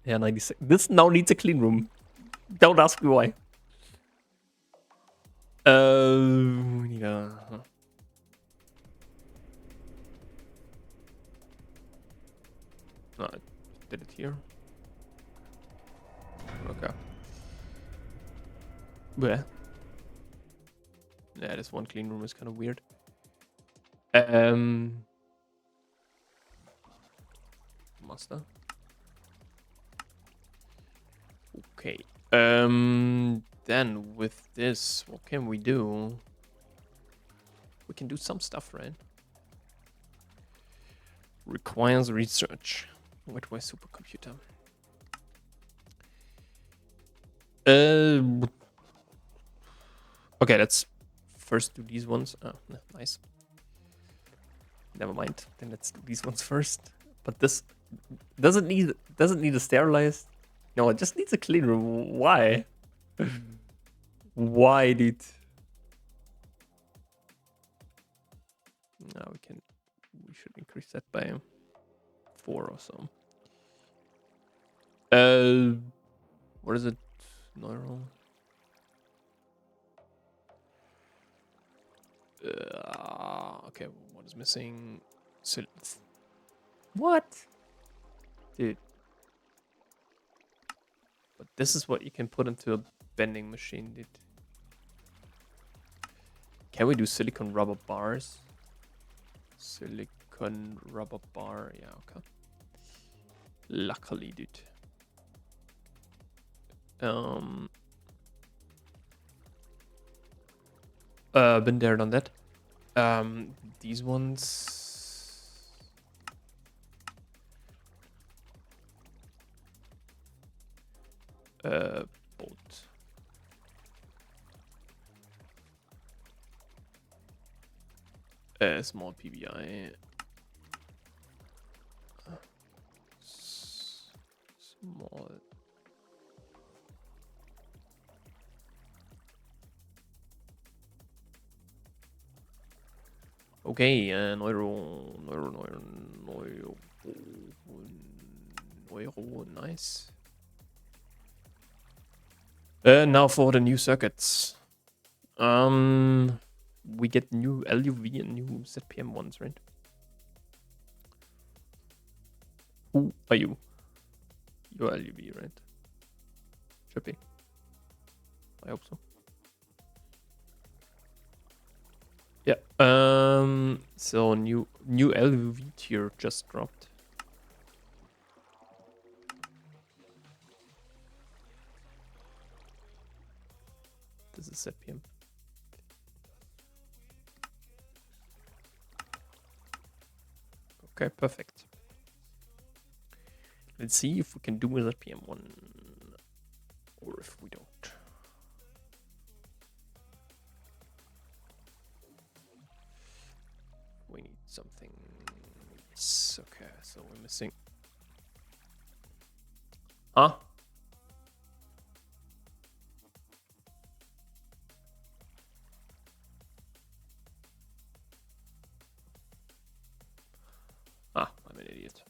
Yeah, 96. This now needs a clean room. Don't ask me why. We need a. No, I did it here. Okay. Bleh. Yeah, this one clean room is kind of weird. Master. Okay. Then with this, what can we do? We can do some stuff, right? Requires research. What was supercomputer? Okay, let's first do these ones. Oh, nice. Never mind. Then let's do these ones first. But this doesn't need a sterilized. No, it just needs a clean room. Why? Why, dude? Now we should increase that by 4 or so. What is it? Neural. Okay, what is missing? What? Dude. But this is what you can put into a bending machine, dude. Can we do silicon rubber bars? Silicon rubber bar, yeah, okay. Luckily, dude. Been there, done that. These ones. Bolt. Small PBI. Small. Okay, Neuro, nice. Now for the new circuits. We get new LUV and new ZPM ones, right? Who are you? You're LUV, right? Should be. I hope so. Yeah. So new LUV tier just dropped. This is ZPM. Okay, perfect. Let's see if we can do a ZPM one or if we don't. We need something. Yes, okay, so we're missing. Huh? Ah, I'm an idiot.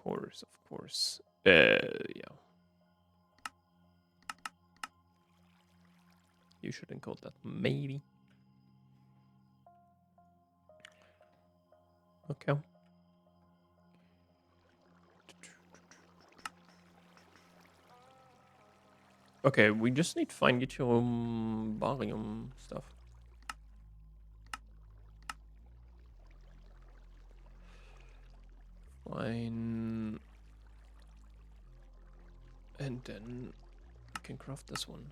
Of course. Yeah. You should encode that, maybe. Okay. Okay, we just need fine yttrium barium stuff. fine. And then we can craft this one.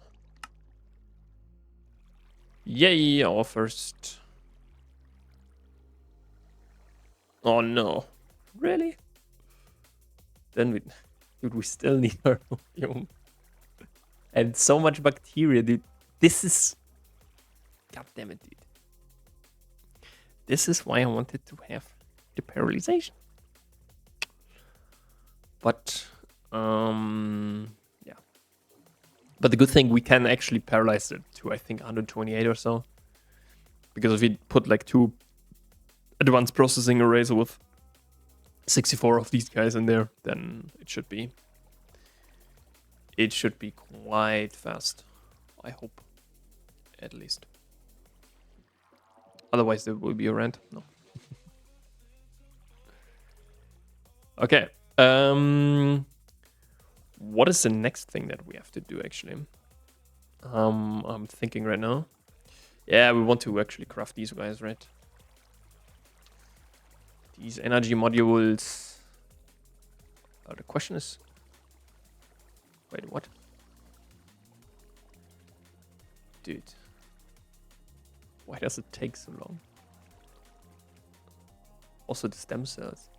Yay, our first. Oh no. Really? Then we... Dude, we still need uranium. And so much bacteria, dude. This is... God damn it, dude. This is why I wanted to have the paralyzation. But, yeah. But the good thing, we can actually paralyze it to, I think, 128 or so. Because if we put like 2 advanced processing arrays with 64 of these guys in there, then it should be quite fast. I hope, at least. Otherwise, there will be a rant. No. Okay. What is the next thing that we have to do, actually? I'm thinking right now. Yeah, we want to actually craft these guys, right? These energy modules. The question is... Wait, what? Dude. Why does it take so long? Also the stem cells.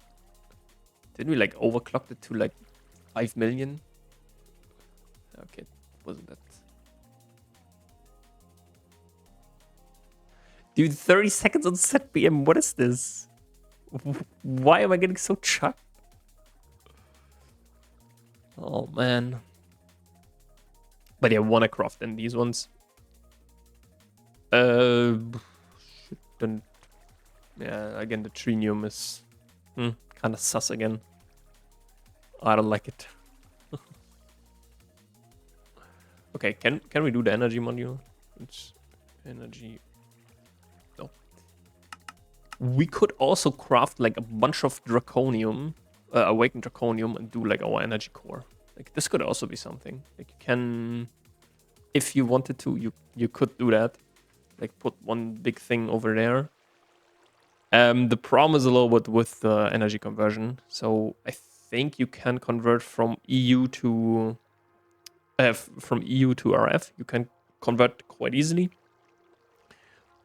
Didn't we like overclock it to like 5 million? Okay, wasn't that... Dude, 30 seconds on set PM, what is this? Why am I getting so chucked? Oh man. But yeah, wanna craft then these ones. Shouldn't... Yeah, again the trinium is kind of sus again. I don't like it. Okay, can we do the energy module? It's energy. No. We could also craft like a bunch of draconium, awakened draconium, and do like our energy core. Like this could also be something. Like you can, if you wanted to, you could do that. Like put one big thing over there. The problem is a little bit with the energy conversion. So I think you can convert from EU to RF. You can convert quite easily.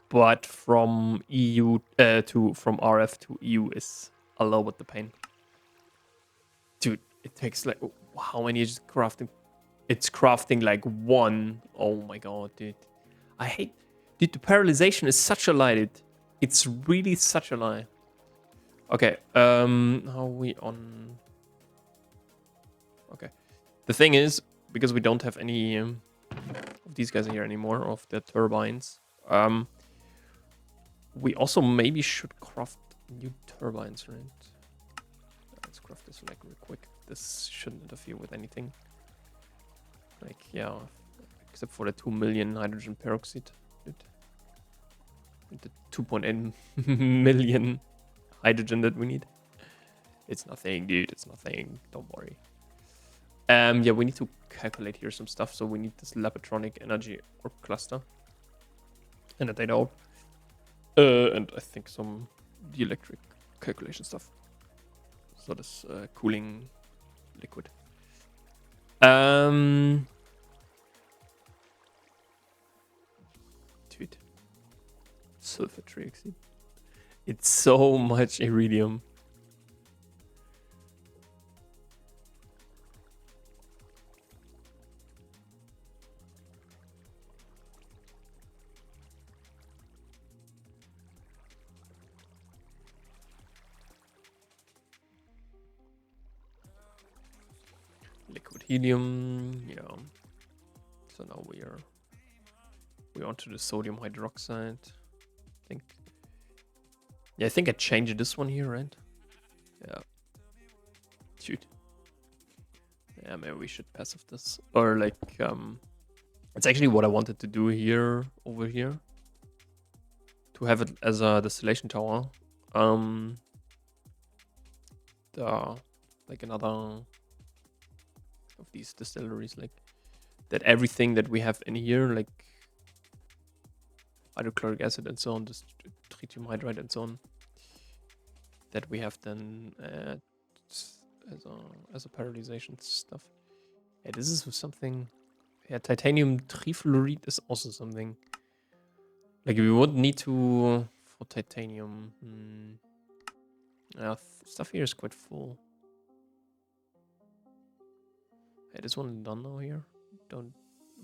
But from from RF to EU is a little bit the pain. Dude, it takes like how many is crafting? It's crafting like 1. Oh my god, dude. I hate... Dude, the paralyzation is such a lie, dude. It's really such a lie. Okay, how are we on... Okay. The thing is, because we don't have any of these guys here anymore, of the turbines, we also maybe should craft new turbines, right? Let's craft this like real quick. This shouldn't interfere with anything. Like, yeah, except for the 2 million hydrogen peroxide. And the 2.8 million hydrogen that we need. It's nothing, dude. It's nothing. Don't worry. Yeah, we need to calculate here some stuff. So we need this labotronic energy orb cluster. And a data orb. And I think some dielectric calculation stuff. So this cooling liquid. Dude. Sulfur trioxide. It's so much iridium. Liquid helium, yeah. So now we're onto the sodium hydroxide. I think. Yeah, I think I changed this one here, right? Yeah. Dude. Yeah, maybe we should passive this. Or like, it's actually what I wanted to do here, over here. To have it as a distillation tower. Like another of these distilleries, like that everything that we have in here, like hydrochloric acid and so on, just tritium hydride and so on, that we have then as a paralyzation stuff. Yeah, this is something. Yeah, titanium trifluoride is also something. Like we would need to for titanium. Yeah, stuff here is quite full. Hey, this one done now here.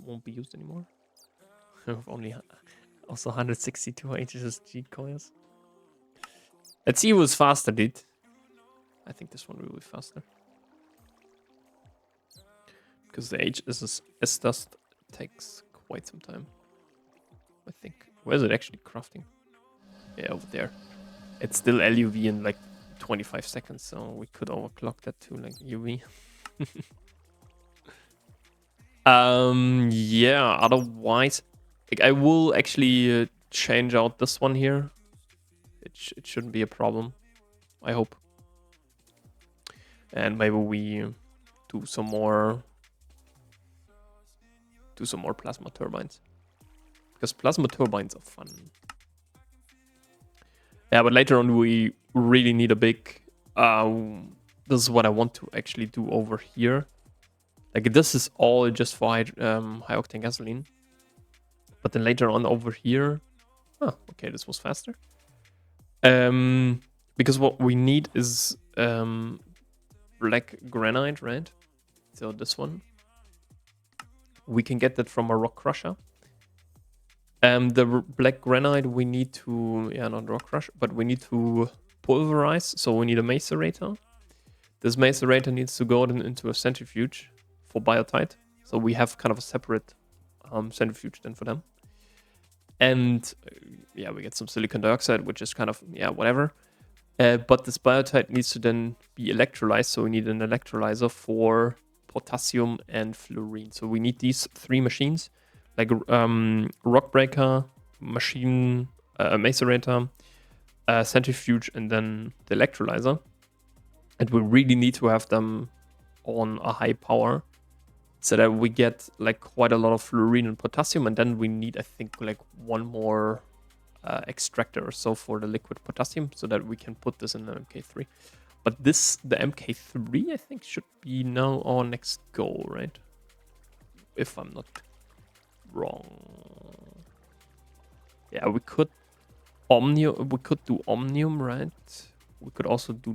Won't be used anymore. Only also 162 HSG coils. Let's see who's faster, dude. I think this one will be faster. Because the HSS dust takes quite some time. I think. Where's it actually crafting? Yeah, over there. It's still LUV in like 25 seconds, so we could overclock that to like UV. Yeah, otherwise, like, I will actually change out this one here. It shouldn't be a problem, I hope. And maybe we do some more plasma turbines. Because plasma turbines are fun. Yeah, but later on we really need a big... this is what I want to actually do over here. Like, this is all just for high octane gasoline. But then later on over here... Oh, okay, this was faster. Because what we need is black granite, right? So this one. We can get that from a rock crusher. The black granite we need to... Yeah, not rock crush, but we need to pulverize. So we need a macerator. This macerator needs to go then into a centrifuge for biotite. So we have kind of a separate centrifuge then for them. And yeah, we get some silicon dioxide, which is kind of, yeah, whatever. But this biotite needs to then be electrolyzed. So we need an electrolyzer for potassium and fluorine. So we need these three machines, like rock breaker, machine, macerator, centrifuge, and then the electrolyzer. And we really need to have them on a high power so that we get like quite a lot of fluorine and potassium. And then we need, I think, like one more extractor or so for the liquid potassium so that we can put this in the MK3. But the MK3, I think, should be now our next goal, right? If I'm not wrong. Yeah, we could do Omnium, right? We could also do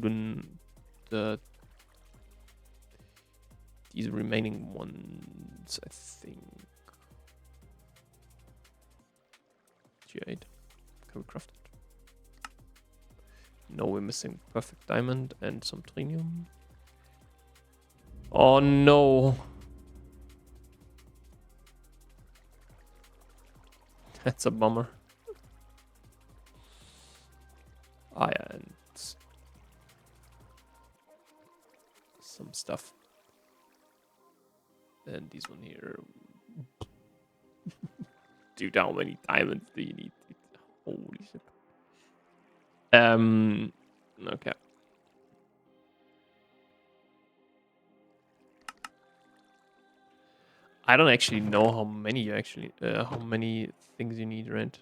these remaining ones, I think. G8. Can we craft it? No, we're missing perfect diamond and some trinium. Oh no. That's a bummer. Ah, yeah, and some stuff. And these one here. Dude, how many diamonds do you need? Holy shit. Okay. I don't actually know how many you actually, how many things you need, right?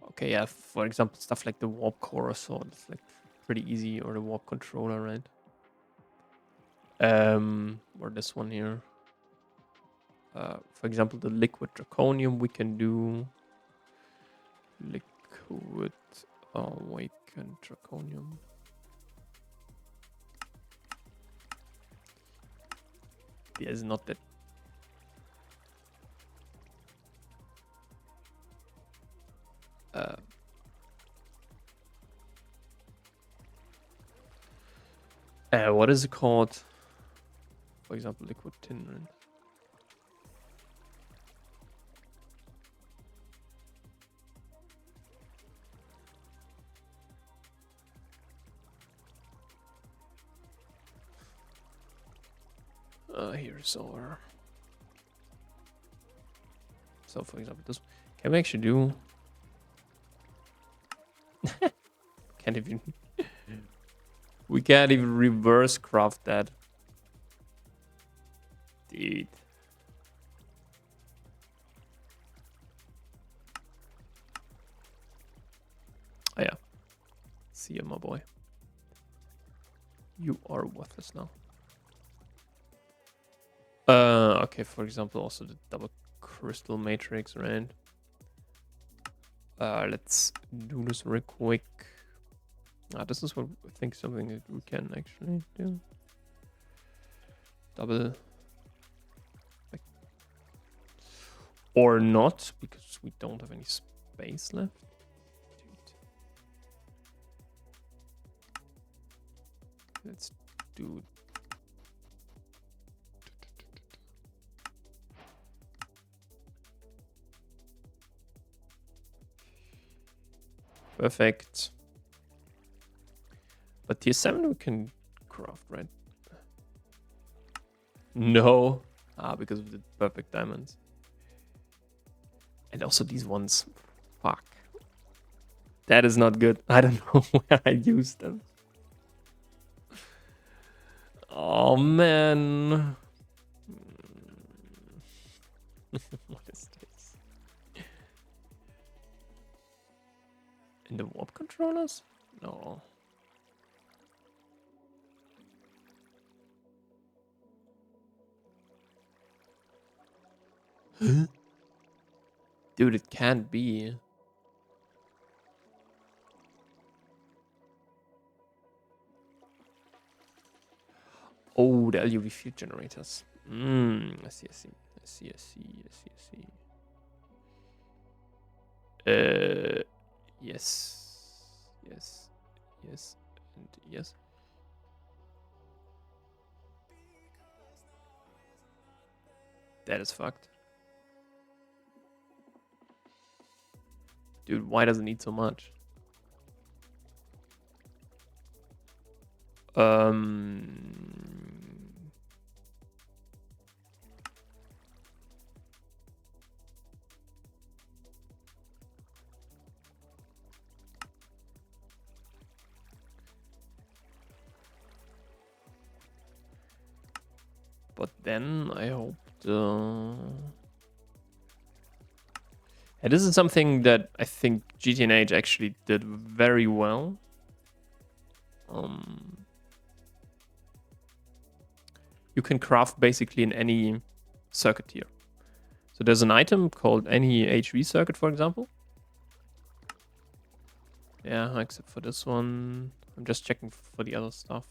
Okay, yeah, for example, stuff like the warp core or so, it's like pretty easy, or the warp controller, right? Or this one here. For example, the liquid draconium, we can do liquid awakened draconium. Yeah, it's not that. What is it called? For example, liquid tin, right? Here's our... So, for example, this... Can we actually do... Can't even... We can't even reverse craft that. Dude. Oh, yeah. See you, my boy. You are worthless now. Okay, for example, also the double crystal matrix, right? Let's do this real quick. This is what I think something that we can actually do. Double. Or not, because we don't have any space left. Dude. Let's do... Perfect. But tier 7 we can craft, right? No. Because of the perfect diamonds. And also these ones. Fuck. That is not good. I don't know where I used them. Oh, man. What is this? In the warp controllers? No. Huh? Dude, it can't be. Oh, the LUV field generators. I see, I see. I see, I see, I see, I see. Yes. Yes. Yes. And yes. That is fucked. Dude, why does it need so much? But then I hope and this is something that I think GTNH actually did very well. You can craft basically in any circuit here. So there's an item called any HV circuit, for example. Yeah, except for this one. I'm just checking for the other stuff.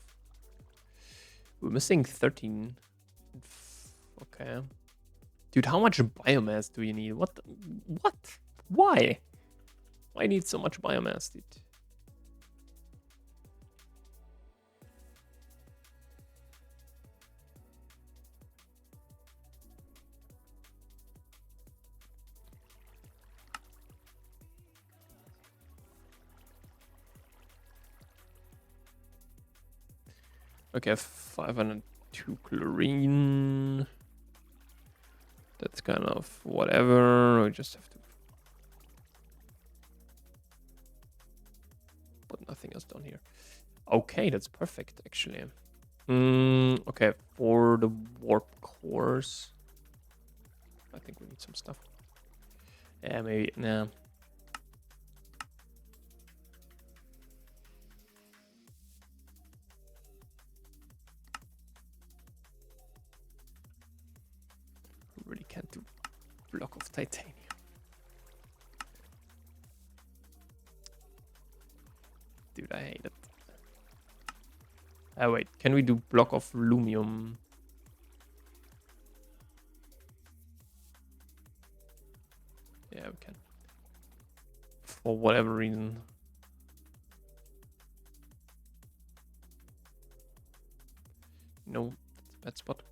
We're missing 13. Okay. Dude, how much biomass do you need? What? What? Why? Why need so much biomass, dude? Okay, 502 chlorine. That's kind of whatever. We just have to put nothing else down here. Okay, that's perfect, actually. Okay, for the warp cores, I think we need some stuff. Yeah, maybe, nah. We really can't do block of titanium. Dude, I hate it. Oh, wait, can we do block of lumium? Yeah, we can. For whatever reason. No, that's a bad spot.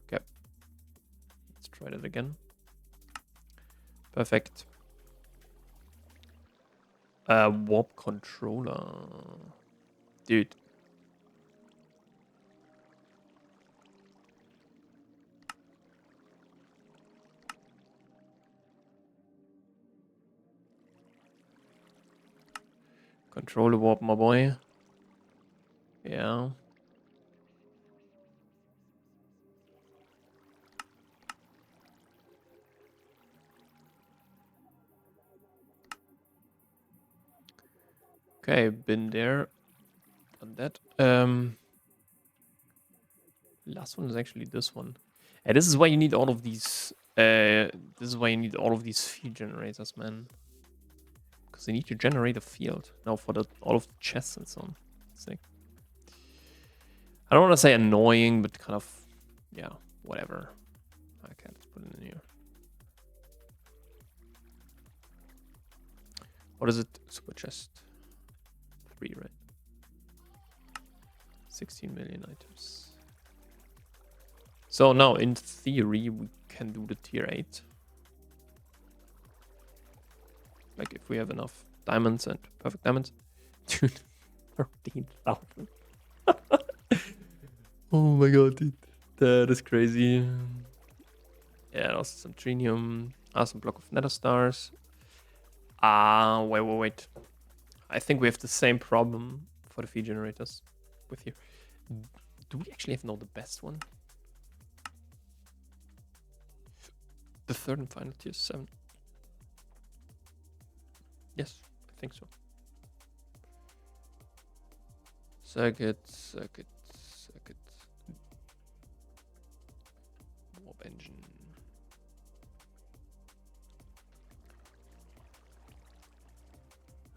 Okay. Let's try that again. Perfect. Warp controller. Dude. Control the warp, my boy. Yeah. Okay, been there, done that. Last one is actually this one. And this is why you need all of these. This is why you need all of these field generators, man. Because they need to generate a field now for all of the chests and so on. Sick. I don't want to say annoying, but kind of, yeah, whatever. Okay, let's put it in here. What is it? Super chest. 3, right? 16 million items. So now, in theory, we can do the tier 8. Like, if we have enough diamonds and perfect diamonds. Dude, 13,000. Oh my god, dude. That is crazy. Yeah, also some trinium. Some block of nether stars. Wait. I think we have the same problem for the feed generators with here. Do we actually have now the best one? The third and final tier 7. Yes, I think so. Circuit. Warp engine.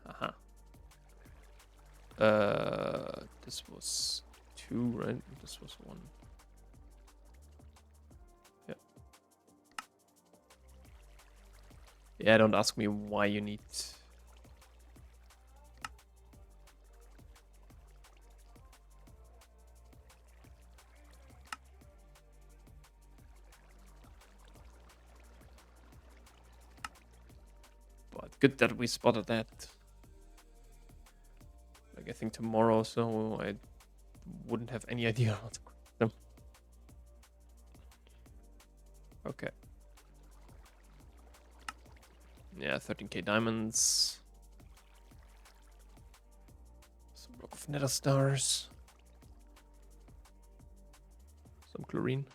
Haha. This was 2, right? This was 1. Yeah. Yeah, don't ask me why you need... But good that we spotted that. Like, I think tomorrow, so I wouldn't have any idea how to cook them. Okay. Yeah, 13k diamonds. Some block of nether stars. Some chlorine.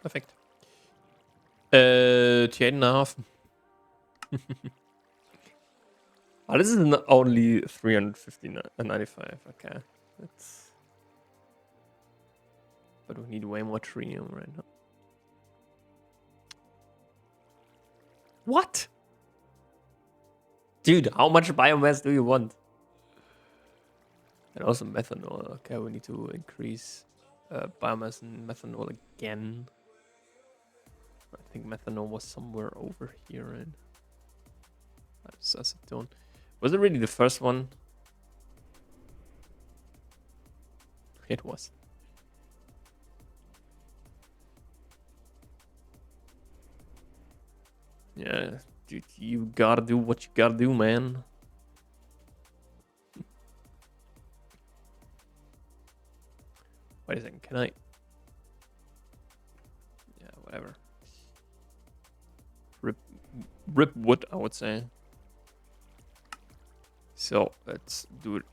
Perfect. Tier 8.5. Oh, this is only 395. Okay. That's... But we need way more trinium right now. What? Dude, how much biomass do you want? And also methanol. Okay, we need to increase biomass and methanol again. I think methanol was somewhere over here, right? That's acetone. Was it really the first one? It was. Yeah, dude, you gotta do what you gotta do, man. Wait a second, can I? Yeah, whatever. Rip wood, I would say. So let's do it.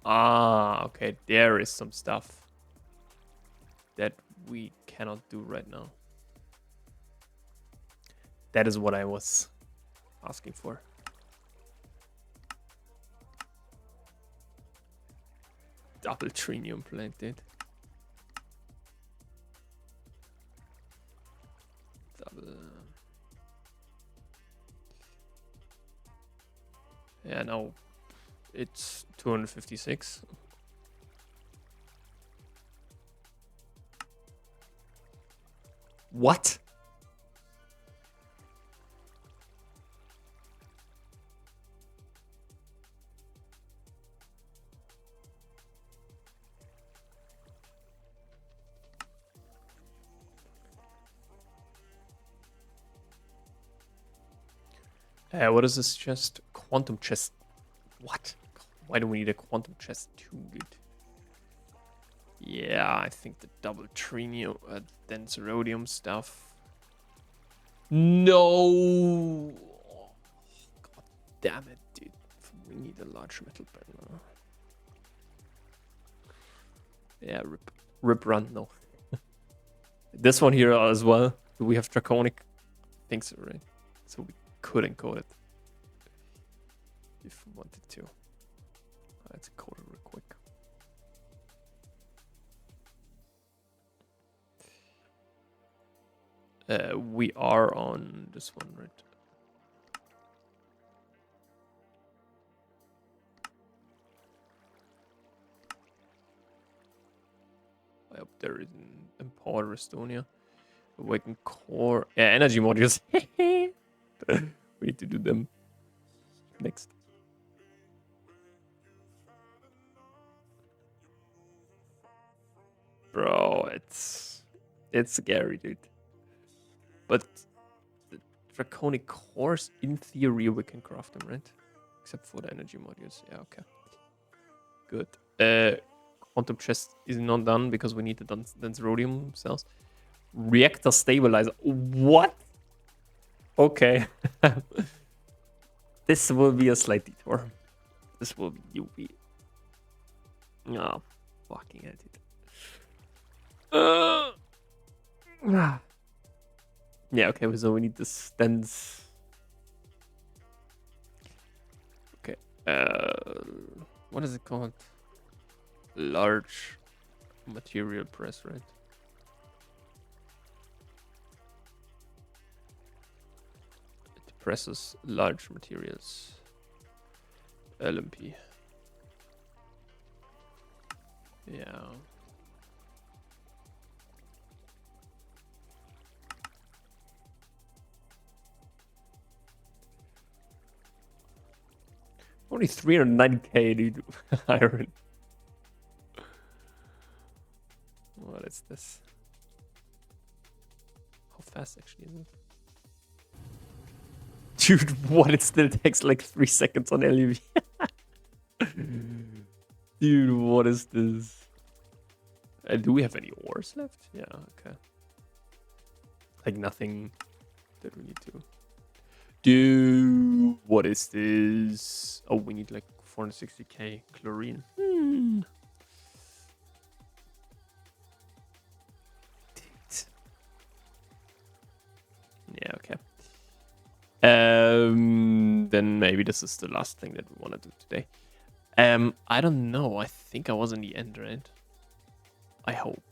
Okay, there is some stuff that we cannot do right now. That is what I was asking for. Double trinium planted. Double. Yeah, no. It's 256. What? What is this chest? Quantum chest. What? Why do we need a quantum chest? Too good. Yeah, I think the double trinium, dense rhodium stuff. No! God damn it, dude. For need a large metal panel. Yeah, rip run, no. This one here as well. We have draconic things, right? So we couldn't code it if we wanted to. Let's code it real quick. We are on this one, right? I hope there is an Empower Estonia. Awaken core. Yeah, energy modules. We need to do them next. Bro, it's scary, dude. But the draconic cores, in theory, we can craft them, right? Except for the energy modules. Yeah, okay. Good. Quantum chest is not done because we need the dense rhodium cells. Reactor stabilizer. What? Okay. This will be a slight detour. This will be UV. Oh, fucking hell, dude. Yeah, okay, so we need this dense. Okay. What is it called? Large material press, right? It presses large materials. LMP. Yeah. Only 390k, dude. Iron. What is this? How fast actually is it? Dude, what? It still takes like 3 seconds on LUV. Dude, what is this? Do we have any ores left? Yeah, okay. Like nothing that we need to do. What is this? Oh, we need like 460k chlorine. Yeah, okay. Then maybe this is the last thing that we want to do today. I don't know. I think I was in the end, right? I hope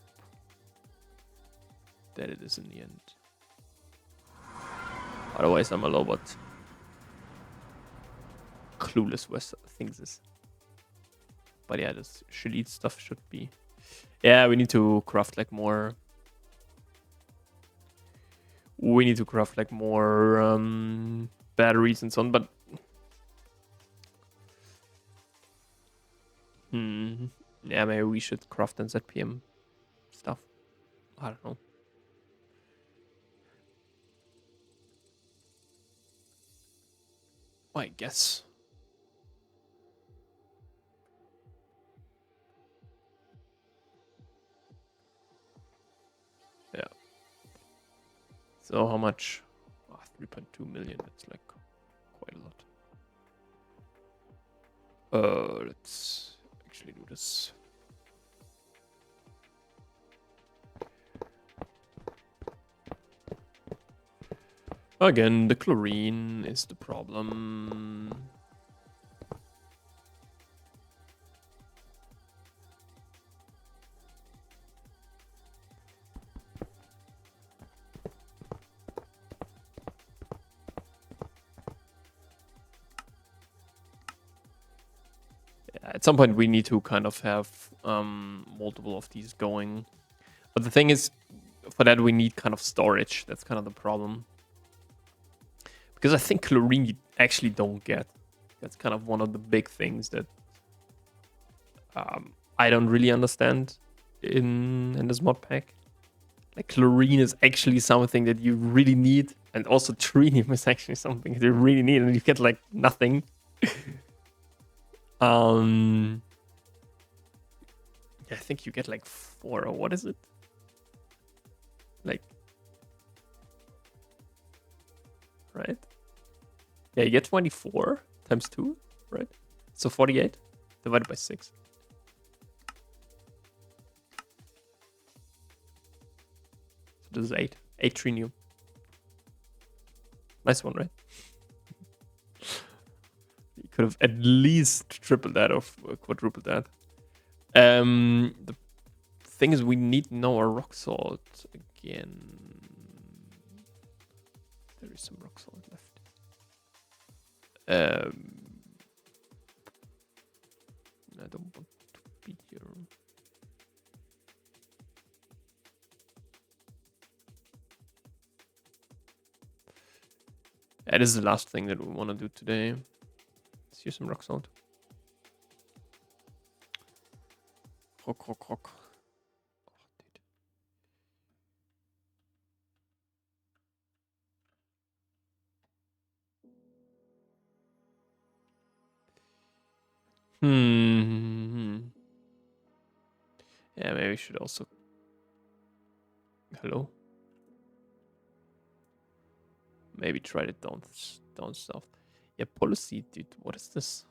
that it is in the end. Otherwise, I'm a robot. Clueless what things is. But yeah, this elite stuff should be. Yeah, we need to craft like more. We need to craft like more batteries and so on, but yeah, maybe we should craft and ZPM stuff. I don't know. I guess. Yeah. So how much? Oh, 3.2 million. That's like quite a lot. Let's actually do this. Again, the chlorine is the problem. At some point we need to kind of have multiple of these going. But the thing is, for that we need kind of storage. That's kind of the problem. Because I think chlorine you actually don't get. That's kind of one of the big things that I don't really understand in this mod pack. Like chlorine is actually something that you really need. And also trinium is actually something that you really need. And you get like nothing. I think you get like 4 or what is it? Like, right? Yeah, you get 24 times 2, right? So 48 divided by 6. So this is 8. 8 trinium. Nice one, right? You could have at least tripled that or quadrupled that. The thing is, we need now a rock salt again. There is some rock salt left. I don't want to be here. That is the last thing that we want to do today. Let's use some rock salt. Rock, rock, rock. Yeah, maybe we should also. Hello. Maybe try it down south. Yeah, policy, dude. What is this?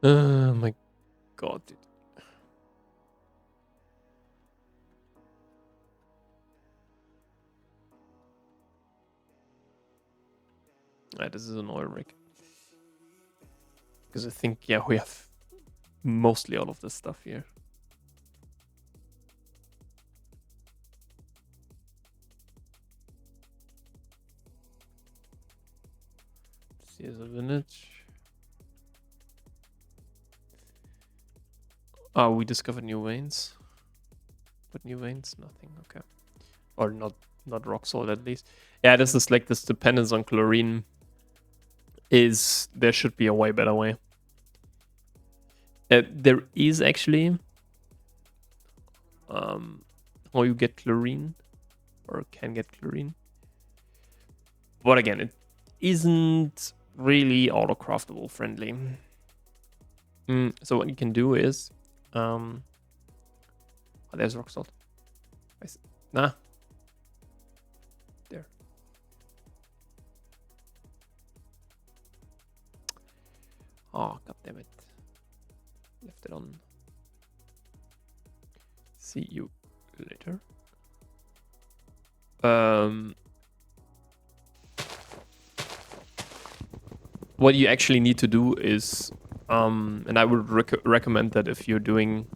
Oh my god, dude. This is an oil rig. Because I think, yeah, we have mostly all of this stuff here. Here's a village. Oh, we discovered new veins. What new veins? Nothing. Okay. Or not rock salt at least. Yeah, this is like this dependence on chlorine. There should be a way better way. There is actually how you get chlorine or can get chlorine. But again, it isn't really auto-craftable friendly. So what you can do is oh, there's rock salt. Nah. There. Oh, god damn it. Left it on. See you later. What you actually need to do is, and I would recommend that if you're doing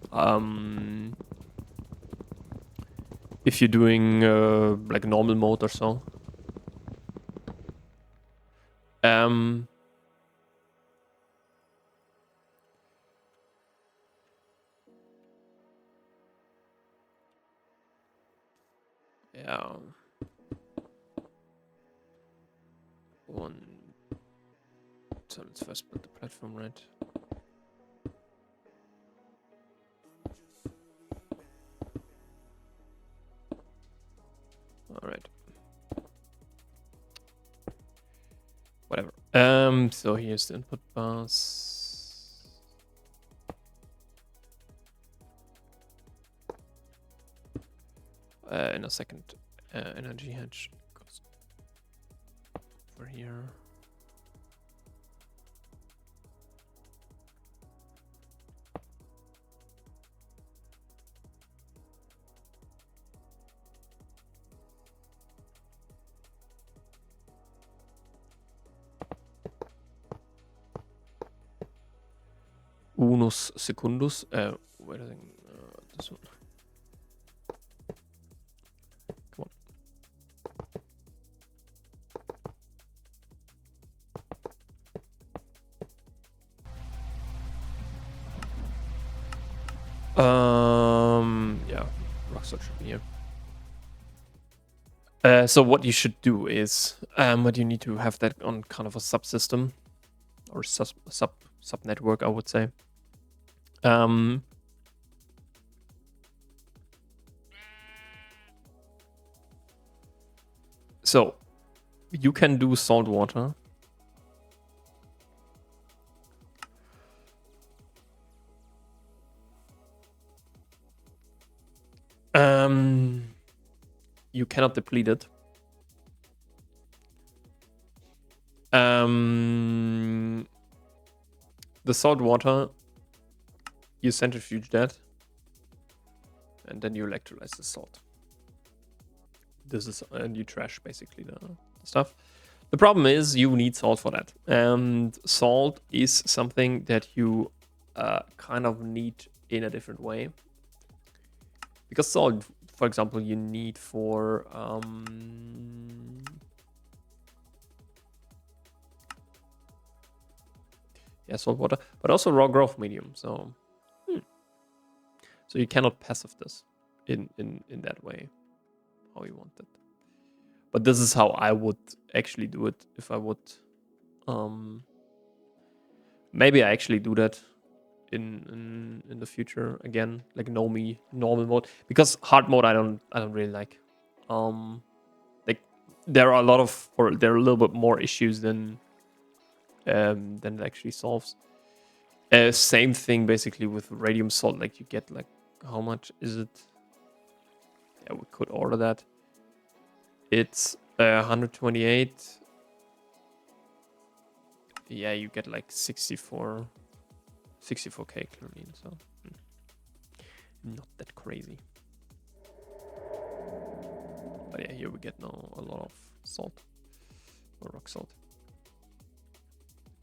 like normal mode or so. Yeah. So let's first build the platform, right? All right. Whatever. So here's the input bus. In a second, energy hedge goes over here. Unos secundus. Wait a second. This one. Come on. Yeah, rockstar should be here. So what you should do is, what you need to have that on kind of a subsystem or sub network, I would say. So you can do salt water. You cannot deplete it. The salt water, you centrifuge that, and then you electrolyze the salt. This is, and you trash basically the stuff. The problem is you need salt for that, and salt is something that you kind of need in a different way. Because salt, for example, you need for yeah, salt water, but also raw growth medium. So so you cannot passive this in that way how you want it. But this is how I would actually do it if I would. Maybe I actually do that in the future again, like normal mode, because hard mode I don't really like. Like there are a lot of, or there are a little bit more issues than it actually solves. Same thing basically with radium salt. Like you get like, how much is it? Yeah, we could order that. It's 128. Yeah, you get like 64k chlorine, so not that crazy. But yeah, here we get now a lot of salt, or rock salt.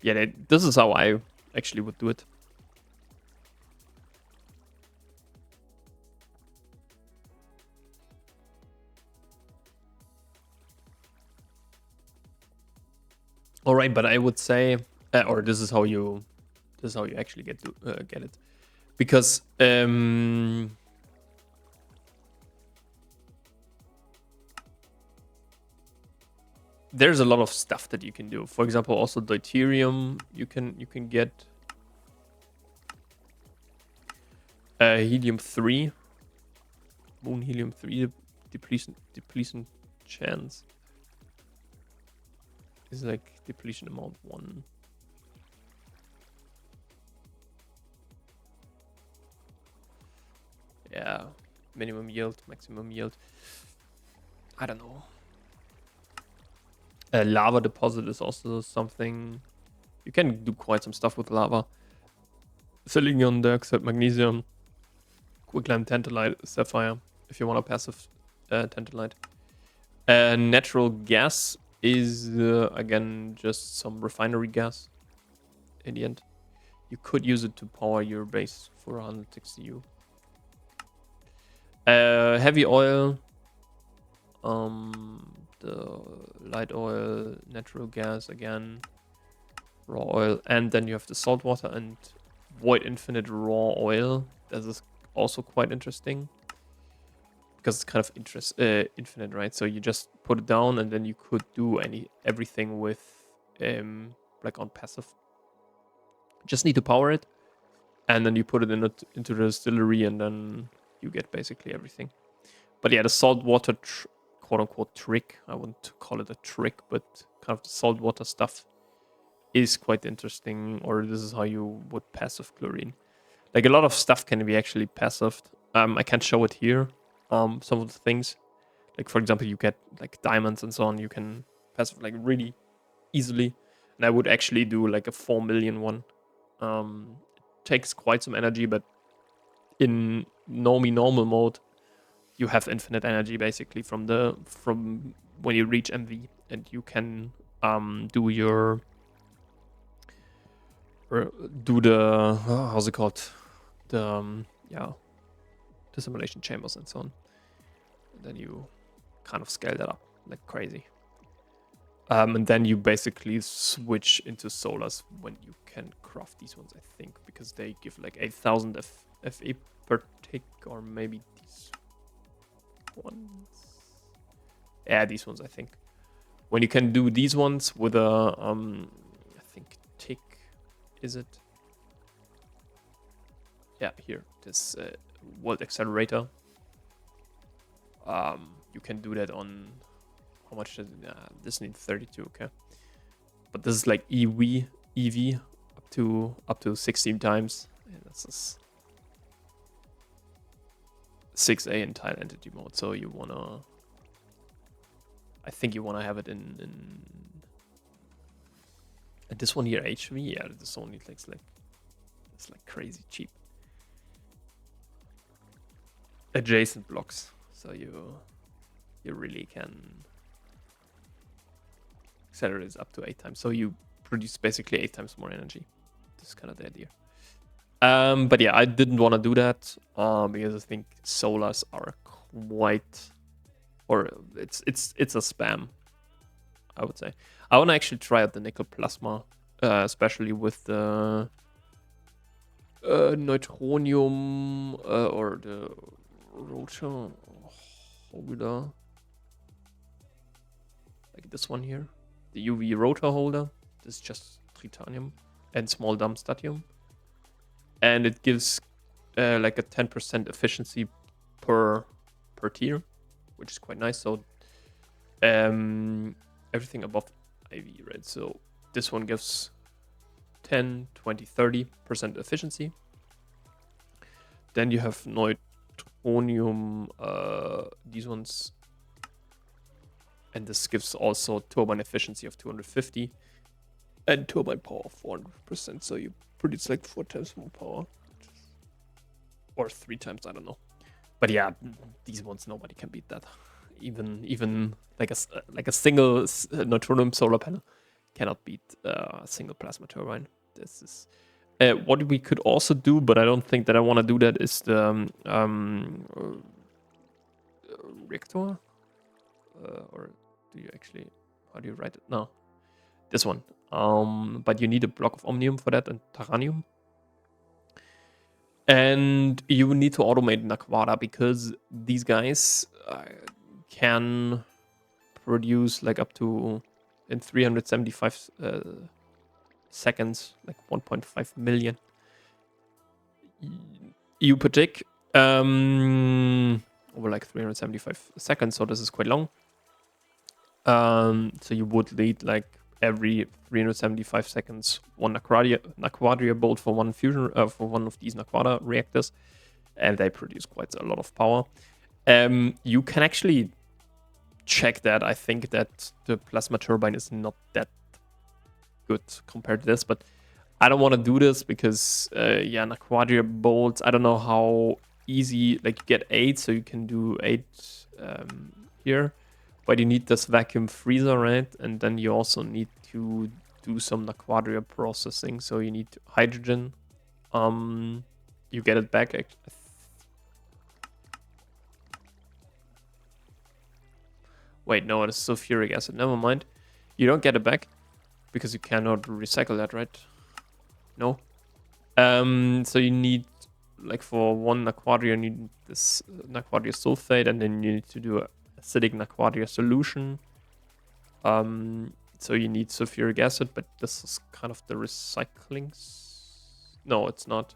Yeah, this is how I actually would do it. All right, but I would say, or this is how you actually get it, because there's a lot of stuff that you can do. For example, also deuterium you can get. Helium-3, moon helium-3 depletion chance is like depletion amount 1. Yeah, minimum yield, maximum yield. I don't know. Lava deposit is also something. You can do quite some stuff with lava. Silicon dioxide, magnesium, quicklime, tantalite, sapphire. If you want a passive tantalite. Natural gas is again just some refinery gas. In the end, you could use it to power your base for 160U. Heavy oil, the light oil, natural gas again, raw oil, and then you have the salt water and void infinite raw oil. This is also quite interesting because it's kind of infinite, right? So you just put it down and then you could do everything with like on passive. Just need to power it, and then you put it into the distillery, and then you get basically everything. But yeah, the salt water quote-unquote trick, I wouldn't call it a trick, but kind of the salt water stuff is quite interesting, or this is how you would passive chlorine. Like a lot of stuff can be actually passived. I can't show it here. Some of the things, like for example, you get like diamonds and so on, you can passive like really easily. And I would actually do like a 4 million one. Takes quite some energy, but in normal mode, you have infinite energy basically from when you reach MV, and you can do the how's it called, the the simulation chambers and so on. And then you kind of scale that up like crazy. And then you basically switch into solars when you can craft these ones, I think, because they give like 8,000 FE per tick, or maybe these ones. Yeah, these ones, I think. When you can do these ones with a, I think tick, is it? Yeah, here, this world accelerator. You can do that on, how much does it? This needs 32, okay. But this is like EV up to 16 times. Yeah, this is 6A in tile entity mode, so you wanna... I think you wanna have it in and this one here, HV, yeah, this only takes like, it's like crazy cheap. Adjacent blocks, so you really can accelerate this up to 8 times. So you produce basically 8 times more energy. This is kind of the idea. But yeah, I didn't want to do that because I think solars are quite, or it's a spam, I would say. I want to actually try out the nickel plasma, especially with the neutronium or the rotor holder, like this one here, the UV rotor holder. This is just tritanium and small dumb statium, and it gives like a 10% efficiency per tier, which is quite nice. So everything above IV, right? So this one gives 10, 20, 30% efficiency. Then you have neutronium, these ones, and this gives also turbine efficiency of 250 and turbine power of 400%. So you produce like 4 times more power, or 3 times, I don't know. But yeah, these ones, nobody can beat that. Even like a single neutronium solar panel cannot beat a single plasma turbine. This is what we could also do, but I don't think that I want to do that, is the reactor, or do you actually, how do you write it? No, this one. But you need a block of omnium for that and taranium. And you need to automate Naquada, because these guys can produce like up to, in 375 seconds, like 1.5 million EU per tick, over like 375 seconds. So this is quite long. So you would need like every 375 seconds one Naquadia bolt for one fusion, for one of these Naquada reactors, and they produce quite a lot of power. You can actually check that. I think that the plasma turbine is not that good compared to this, but I don't want to do this because yeah, Naquadia bolts, I don't know how easy, like you get 8, so you can do 8 here, but you need this vacuum freezer, right? And then you also need to do some Naquadia processing, so you need hydrogen. You get it back. Wait, no, it's sulfuric acid. Never mind. You don't get it back because you cannot recycle that, right? No. So you need, like, for one Naquadia, you need this Naquadia sulfate, and then you need to do a acidic Naquadia solution. So you need sulfuric acid, but this is kind of the recycling. No, it's not.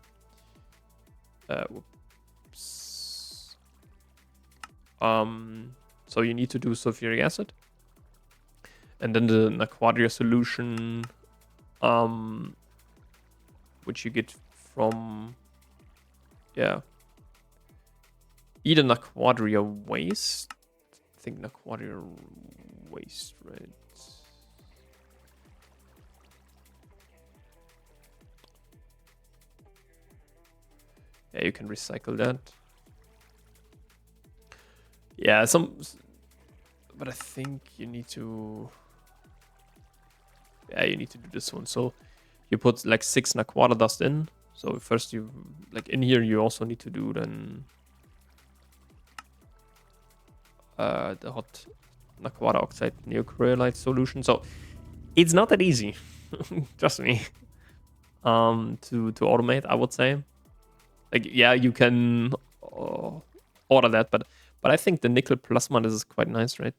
Whoops. So you need to do sulfuric acid, and then the Naquadia solution, which you get from, yeah, either Naquadia waste. I think Naquadia waste, right? Yeah, you can recycle that. Yeah, but I think you need to, yeah, you need to do this one. So you put like 6 Naquadia dust in. So first you, like in here, you also need to do then the hot Naquadia oxide neocryolite solution. So it's not that easy, trust me, to automate, I would say. Like, yeah, you can order that, but I think the nickel plasma, this is quite nice, right?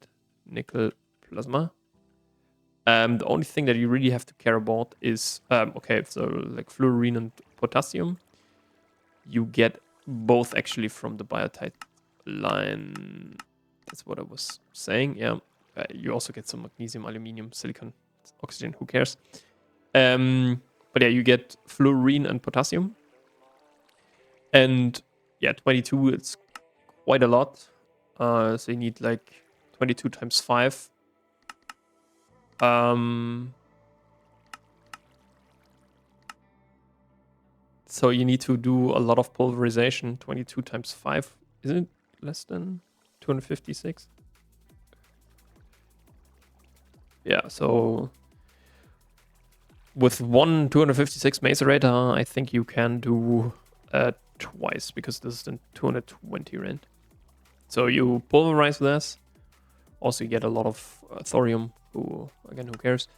Nickel plasma. The only thing that you really have to care about is, okay, so like fluorine and potassium, you get both actually from the biotite line. That's what I was saying, yeah. You also get some magnesium, aluminium, silicon, oxygen, who cares? But yeah, you get fluorine and potassium. And yeah, 22, it's quite a lot. So you need like 22 times 5. So you need to do a lot of pulverization. 22 times 5. Isn't it less than 256? Yeah, so with one 256 macerator, I think you can do twice, because this is then 220 rand. So you pulverize this. Also, you get a lot of thorium, who cares?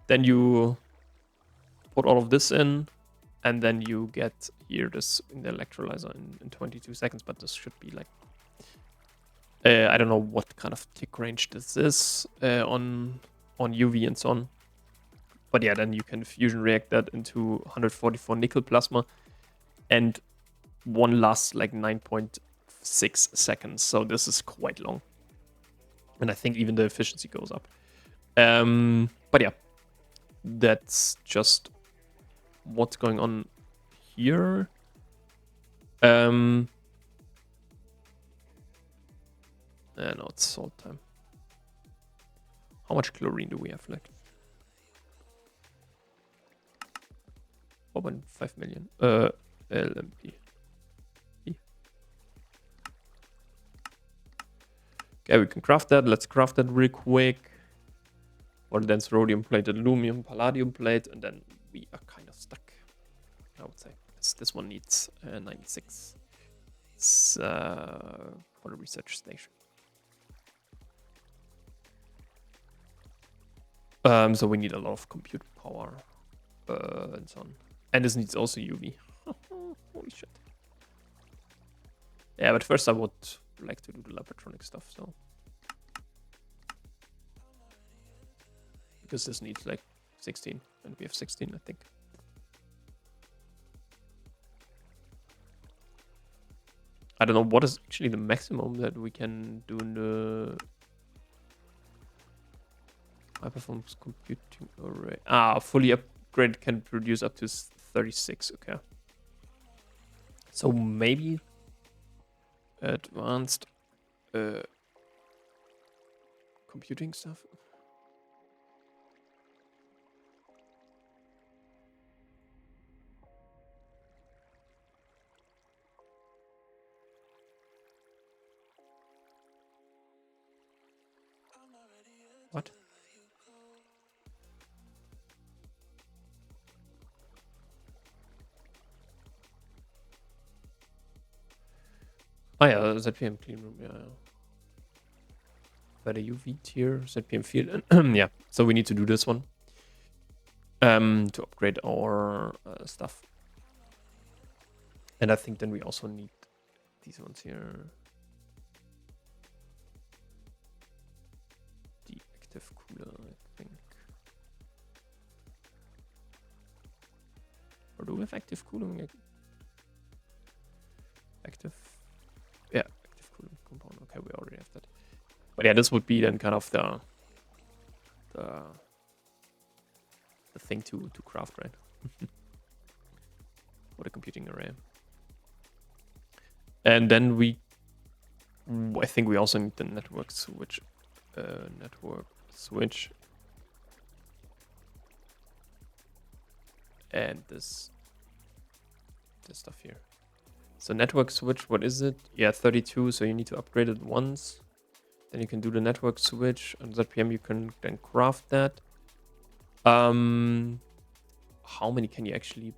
Then you put all of this in, and then you get here this in the electrolyzer in 22 seconds, but this should be like, I don't know what kind of tick range this is on UV and so on. But yeah, then you can fusion react that into 144 nickel plasma, and one lasts like 9.6 seconds. So this is quite long. And I think even the efficiency goes up. But yeah, that's just what's going on here. No, it's salt time. How much chlorine do we have left? 4.5 million. LMP. Okay, we can craft that. Let's craft that real quick. Or dense rhodium plate, aluminum, palladium plate, and then we are kind of stuck, I would say. This one needs 96. It's for the research station. So we need a lot of compute power and so on. And this needs also UV. Holy shit. Yeah, but first I would like to do the laboratronic stuff, so. Because this needs like 16, and we have 16, I think. I don't know what is actually the maximum that we can do in the high performance computing array. Fully upgraded can produce up to 36. Okay. So maybe advanced computing stuff. What? Oh yeah, ZPM clean room, yeah. By the UV tier, ZPM field. Yeah, so we need to do this one. To upgrade our stuff. And I think then we also need these ones here. The active cooler, I think. Or do we have active cooling? Active? Yeah, active cooling compound. Okay, we already have that. But yeah, this would be then kind of the thing to craft, right? For the computing array. And then I think we also need the network switch. And this stuff here. So network switch, what is it? Yeah, 32, so you need to upgrade it once. Then you can do the network switch. On ZPM you can then craft that. How many can you actually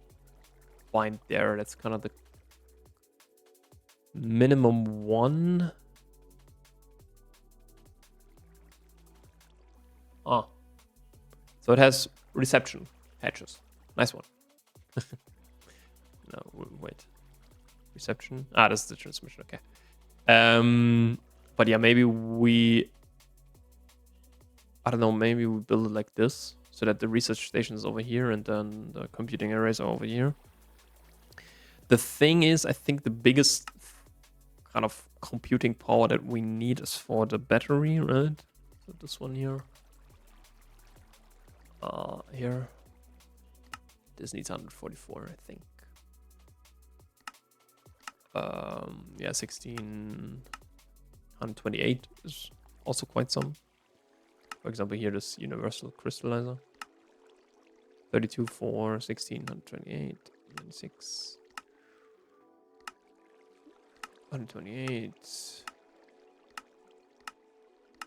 find there? That's kind of the minimum one. So it has reception hatches. Nice one. No, wait. Reception. That's the transmission. Okay. But yeah, maybe I don't know, maybe we build it like this so that the research station is over here and then the computing arrays are over here. The thing is, I think the biggest kind of computing power that we need is for the battery, right? So this one here. Here. This needs 144, I think. Yeah, 16. 128 is also quite some. For example, here this universal crystallizer. 32, 4, 16, 128, 6, 128.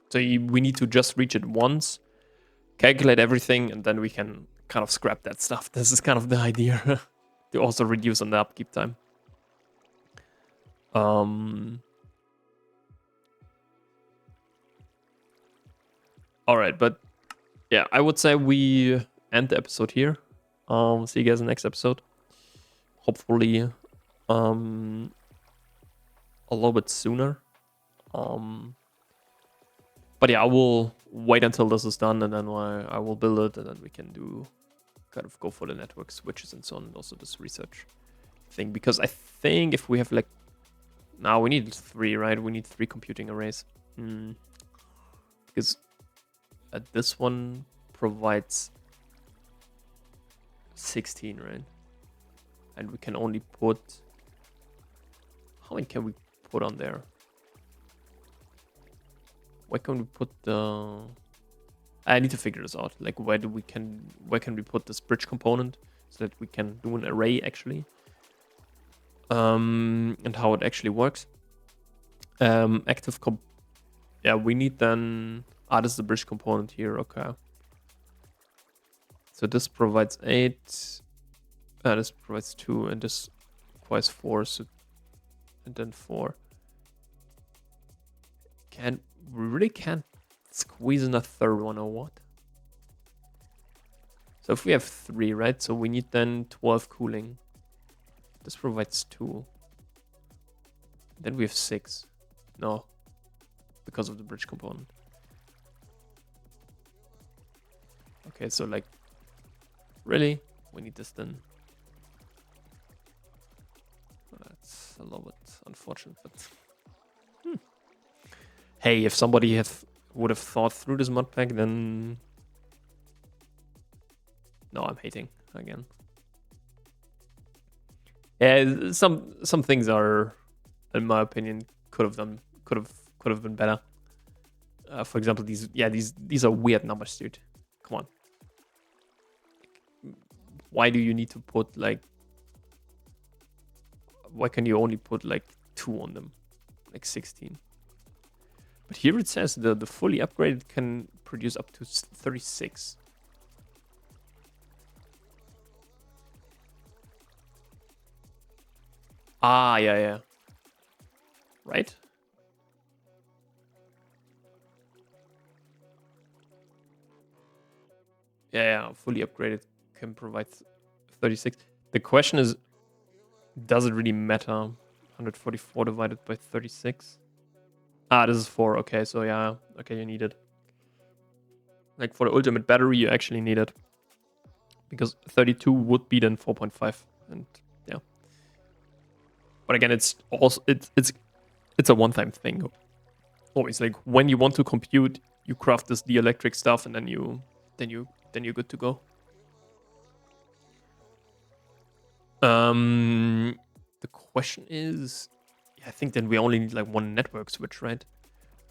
So we need to just reach it once, calculate everything, and then we can kind of scrap that stuff. This is kind of the idea to also reduce on the upkeep time. All right, but yeah, I would say we end the episode here. See you guys in the next episode. Hopefully, a little bit sooner. But yeah, I will wait until this is done, and then I will build it, and then we can do kind of go for the network switches and so on, and also this research thing. Because I think if we have like, now we need 3, right? We need 3 computing arrays. Because this one provides 16, right? And we can only put, how many can we put on there? Where can we put the, I need to figure this out. Like where can we put this bridge component so that we can do an array actually, and how it actually works. Active yeah, we need then, this is the bridge component here. Okay, so this provides 8, this provides 2, and this requires 4, so, and then 4. We really can't squeeze in a third one or what? So if we have 3, right? So we need then 12 cooling. This provides 2. Then we have 6. No, because of the bridge component. Okay, so like, really? We need this then. Well, that's a little bit unfortunate, but hey, if somebody would have thought through this mod pack, then no, I'm hating again. Yeah, some things are, in my opinion, could have been better. For example, these are weird numbers, dude. Come on. Why do you need to put like? Why can you only put like 2 on them, like 16? But here it says the fully upgraded can produce up to 36. Yeah. Right? Yeah, fully upgraded can provide 36. The question is, does it really matter? 144 divided by 36? This is 4. Okay, so yeah. Okay, you need it. Like for the ultimate battery, you actually need it. Because 32 would be then 4.5. And yeah. But again, it's also it's a one-time thing. Always like when you want to compute, you craft this dielectric stuff, and then you're good to go. The question is, I think then we only need like 1 network switch, right?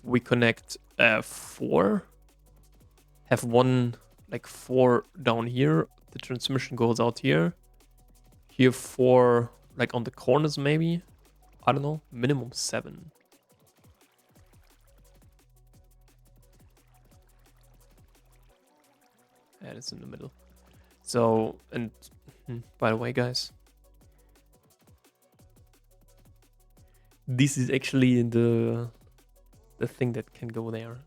We connect 4, have 1 like 4 down here. The transmission goes out here. Here 4 like on the corners maybe. I don't know. Minimum 7. Yeah, it's in the middle. So, and by the way, guys, this is actually the thing that can go there.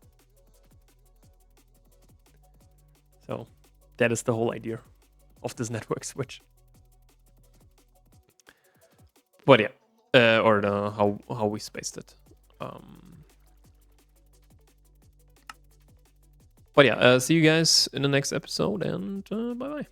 So that is the whole idea of this network switch. But yeah, or how we spaced it. But yeah, see you guys in the next episode, and bye bye.